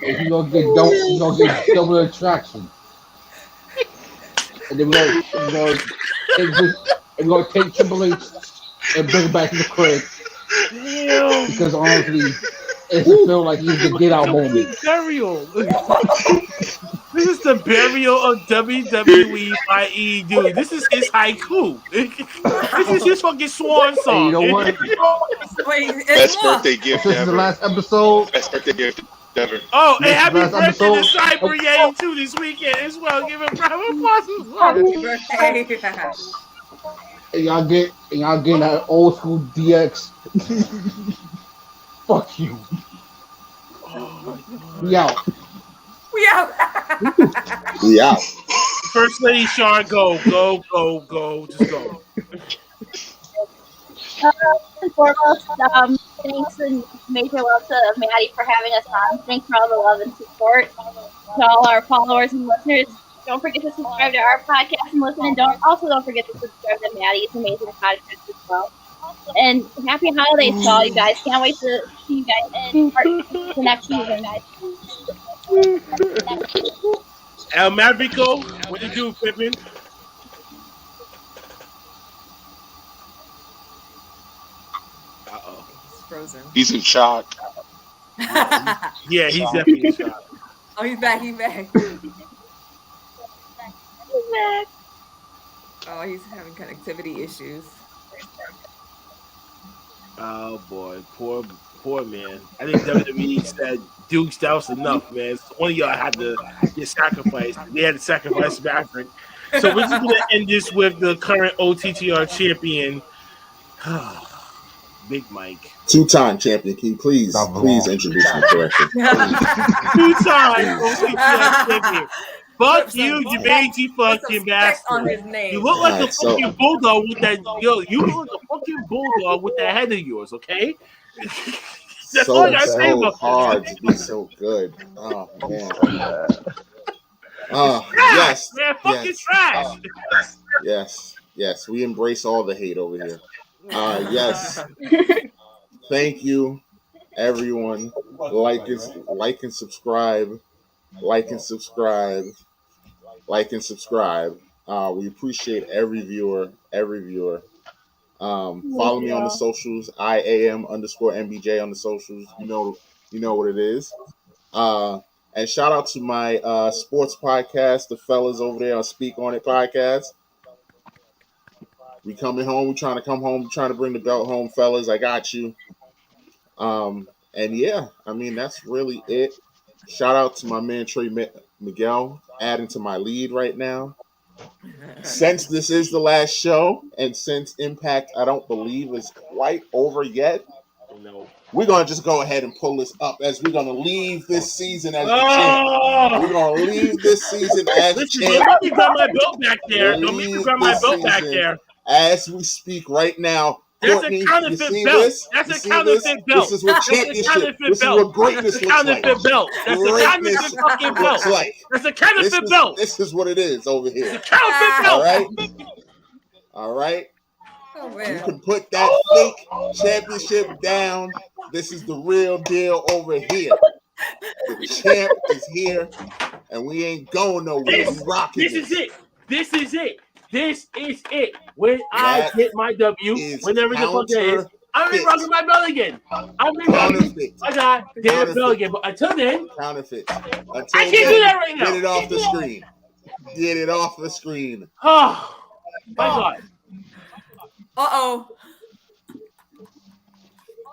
Speaker 10: And he's gonna get double attraction. And then we're gonna take Triple H and bring it back to the crib.
Speaker 2: Damn.
Speaker 10: Because honestly, It feel like he's the get out moment.
Speaker 2: Burial. This is the burial of WWE by E, dude. This is his haiku. This is his fucking swan song.
Speaker 10: Hey, you know what?
Speaker 1: Wait,
Speaker 5: Best birthday gift
Speaker 10: This is
Speaker 5: ever.
Speaker 10: the last episode.
Speaker 5: Best birthday gift ever.
Speaker 2: Oh, and
Speaker 10: This
Speaker 2: happy
Speaker 10: last
Speaker 2: birthday to
Speaker 10: episode.
Speaker 2: Cyber Yang too this weekend as well. Give him a round of applause as well.
Speaker 1: birthday.
Speaker 10: And y'all get that old school DX. Fuck you. We out.
Speaker 1: We out.
Speaker 5: We out.
Speaker 2: First Lady Sean, go. Just go.
Speaker 9: First and foremost, thanks and major love to Maddie for having us on. Thanks for all the love and support to all our followers and listeners. Don't forget to subscribe to our podcast and listen. And don't forget to subscribe to Maddie's amazing podcast as well. And happy holidays to all you guys. Can't wait to see you guys in the next season, guys.
Speaker 2: El Maverico, what you do, Pippin?
Speaker 1: Uh-oh. He's frozen.
Speaker 5: He's in shock.
Speaker 2: Yeah, he's definitely in shock.
Speaker 1: Oh, he's back. He's back. Oh, he's having connectivity issues.
Speaker 2: Oh boy, poor man. I think WWE said, Dukes, that was enough, man. So one of y'all had to get sacrificed. They had to sacrifice Maverick. So we're just gonna end this with the current OTTR champion, Big Mike.
Speaker 6: 2-time champion. Can you please introduce me correctly?
Speaker 2: 2-time OTTR champion. Fuck you, Jermaine fucking bastard.
Speaker 1: On his name.
Speaker 2: You look like a fucking bulldog with that. You look like a fucking bulldog with that head of yours. Okay. That's all I gotta say
Speaker 6: so
Speaker 2: about
Speaker 6: hard to be so good. Oh man. Yes.
Speaker 2: Man, fucking trash.
Speaker 6: Yes. We embrace all the hate over here. Yes. Thank you, everyone. Like and subscribe. We appreciate every viewer. Follow me on the socials. IAM_MBJ on the socials. You know what it is. And shout out to my sports podcast, the fellas over there on Speak On It podcast. We coming home. We trying to come home. Trying to bring the belt home, fellas. I got you. And yeah, I mean that's really it. Shout out to my man Trey Miguel adding to my lead right now. Since this is the last show, and since Impact I don't believe is quite over yet, we're gonna just go ahead and pull this up as we're gonna leave this season as the champ. We're gonna leave this season as the champ.
Speaker 2: Don't let me grab my belt back there. Don't make me grab my belt back there.
Speaker 6: As we speak right now.
Speaker 2: That's
Speaker 6: Courtney,
Speaker 2: a counterfeit belt. That's a counterfeit belt.
Speaker 6: This is what championship. This is what greatness looks like.
Speaker 2: That's a counterfeit belt. That's a counterfeit fucking belt. That's a counterfeit belt.
Speaker 6: This is what it is over here.
Speaker 2: It's a counterfeit belt.
Speaker 6: All right.
Speaker 1: Oh, man.
Speaker 6: You can put that fake championship down. This is the real deal over here. The champ is here, and we ain't going nowhere. We rocking
Speaker 2: This is it. When I get my W, whenever the fuck that is, I'm gonna be rocking my belt again. I'm gonna be rocking my goddamn belt again. But until then,
Speaker 6: counterfeit.
Speaker 2: I can't do that right now.
Speaker 6: Get it off the screen. Get it off the screen.
Speaker 2: Oh my god.
Speaker 1: Uh-oh.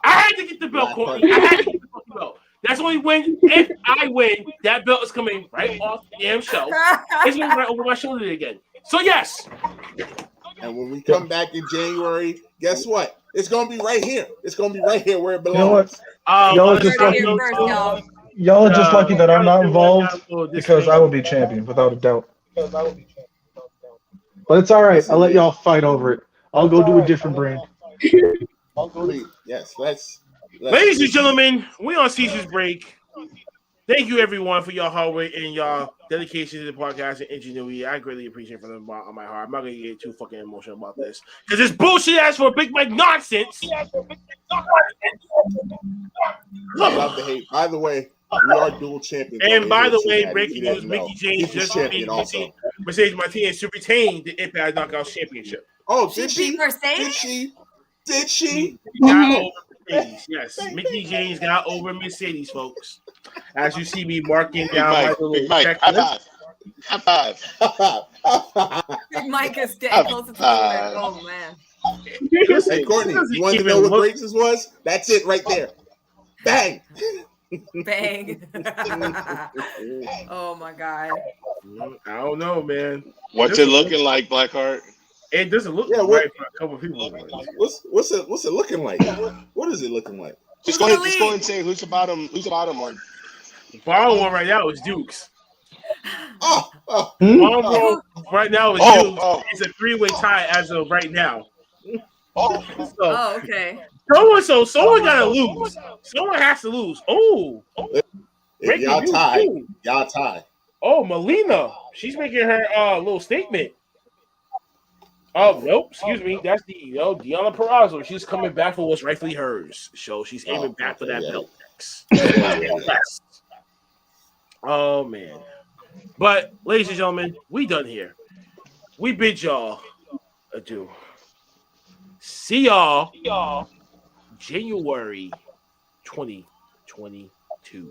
Speaker 2: I had to get the belt, Courtney. I had to get the fucking belt. That's only when, if I win, that belt is coming right off the damn shelf. It's going right over my shoulder again. So, yes.
Speaker 6: And when we come back in January, guess what? It's going to be right here. It's going to be right here where it belongs.
Speaker 7: You know what? Y'all are just lucky that I'm not involved because I will be champion without a doubt. But it's all right. I'll let y'all fight over it. I'll go do a different brand.
Speaker 6: Yes, let's.
Speaker 2: Ladies and gentlemen, we on Caesar's break. Thank you, everyone, for your hard work and your dedication to the podcast and ingenuity. I greatly appreciate it from the bottom of my heart. I'm not going to get too fucking emotional about this because this bullshit ass for Big Mike nonsense.
Speaker 6: I love the hate. By the way, we are dual champions.
Speaker 2: And by the way, breaking news: Mickey James just beat Mercedes Martinez to retain the Impact Knockouts Championship.
Speaker 6: Oh, did she?
Speaker 1: Mercedes?
Speaker 6: Did she?
Speaker 2: Got over Mercedes. Yes, Mickey James got over Mercedes, folks. As you see me marking down my little
Speaker 5: Big Mike, high
Speaker 2: checklist.
Speaker 5: five.
Speaker 1: Big Mike is
Speaker 5: High
Speaker 1: getting closer to the win.
Speaker 5: five.
Speaker 1: Oh man.
Speaker 2: Listen,
Speaker 6: Hey, Courtney,
Speaker 2: he doesn't
Speaker 6: you wanted to
Speaker 2: even
Speaker 6: know what
Speaker 2: look-
Speaker 6: Briggs's was? That's it right there. Bang.
Speaker 1: Bang. Oh my God.
Speaker 2: I don't know, man.
Speaker 5: What's it looking like, Blackheart?
Speaker 2: It doesn't look
Speaker 6: Yeah,
Speaker 2: right for a couple of people.
Speaker 6: What's it looking like? What is it looking like?
Speaker 5: Just
Speaker 1: Who's
Speaker 5: go
Speaker 1: in
Speaker 5: ahead,
Speaker 1: the
Speaker 5: just go ahead
Speaker 1: lead?
Speaker 5: and say who's the bottom one.
Speaker 2: Bottom one right now is Dukes.
Speaker 6: Oh,
Speaker 2: Bottom one right now is Dukes.
Speaker 5: Oh.
Speaker 2: It's a three-way tie as of right now.
Speaker 5: Oh.
Speaker 1: Oh, okay.
Speaker 2: Someone gotta lose. Someone has to lose. Oh,
Speaker 6: if y'all
Speaker 2: news,
Speaker 6: tie,
Speaker 2: too.
Speaker 6: y'all tie.
Speaker 2: Oh, Melina. She's making her little statement. Oh, nope. Excuse me. That's Deanna Purrazzo. She's coming back for what's rightfully hers. So she's aiming back for that belt next. Oh, man. But, ladies and gentlemen, we done here. We bid y'all adieu. See y'all January 2022.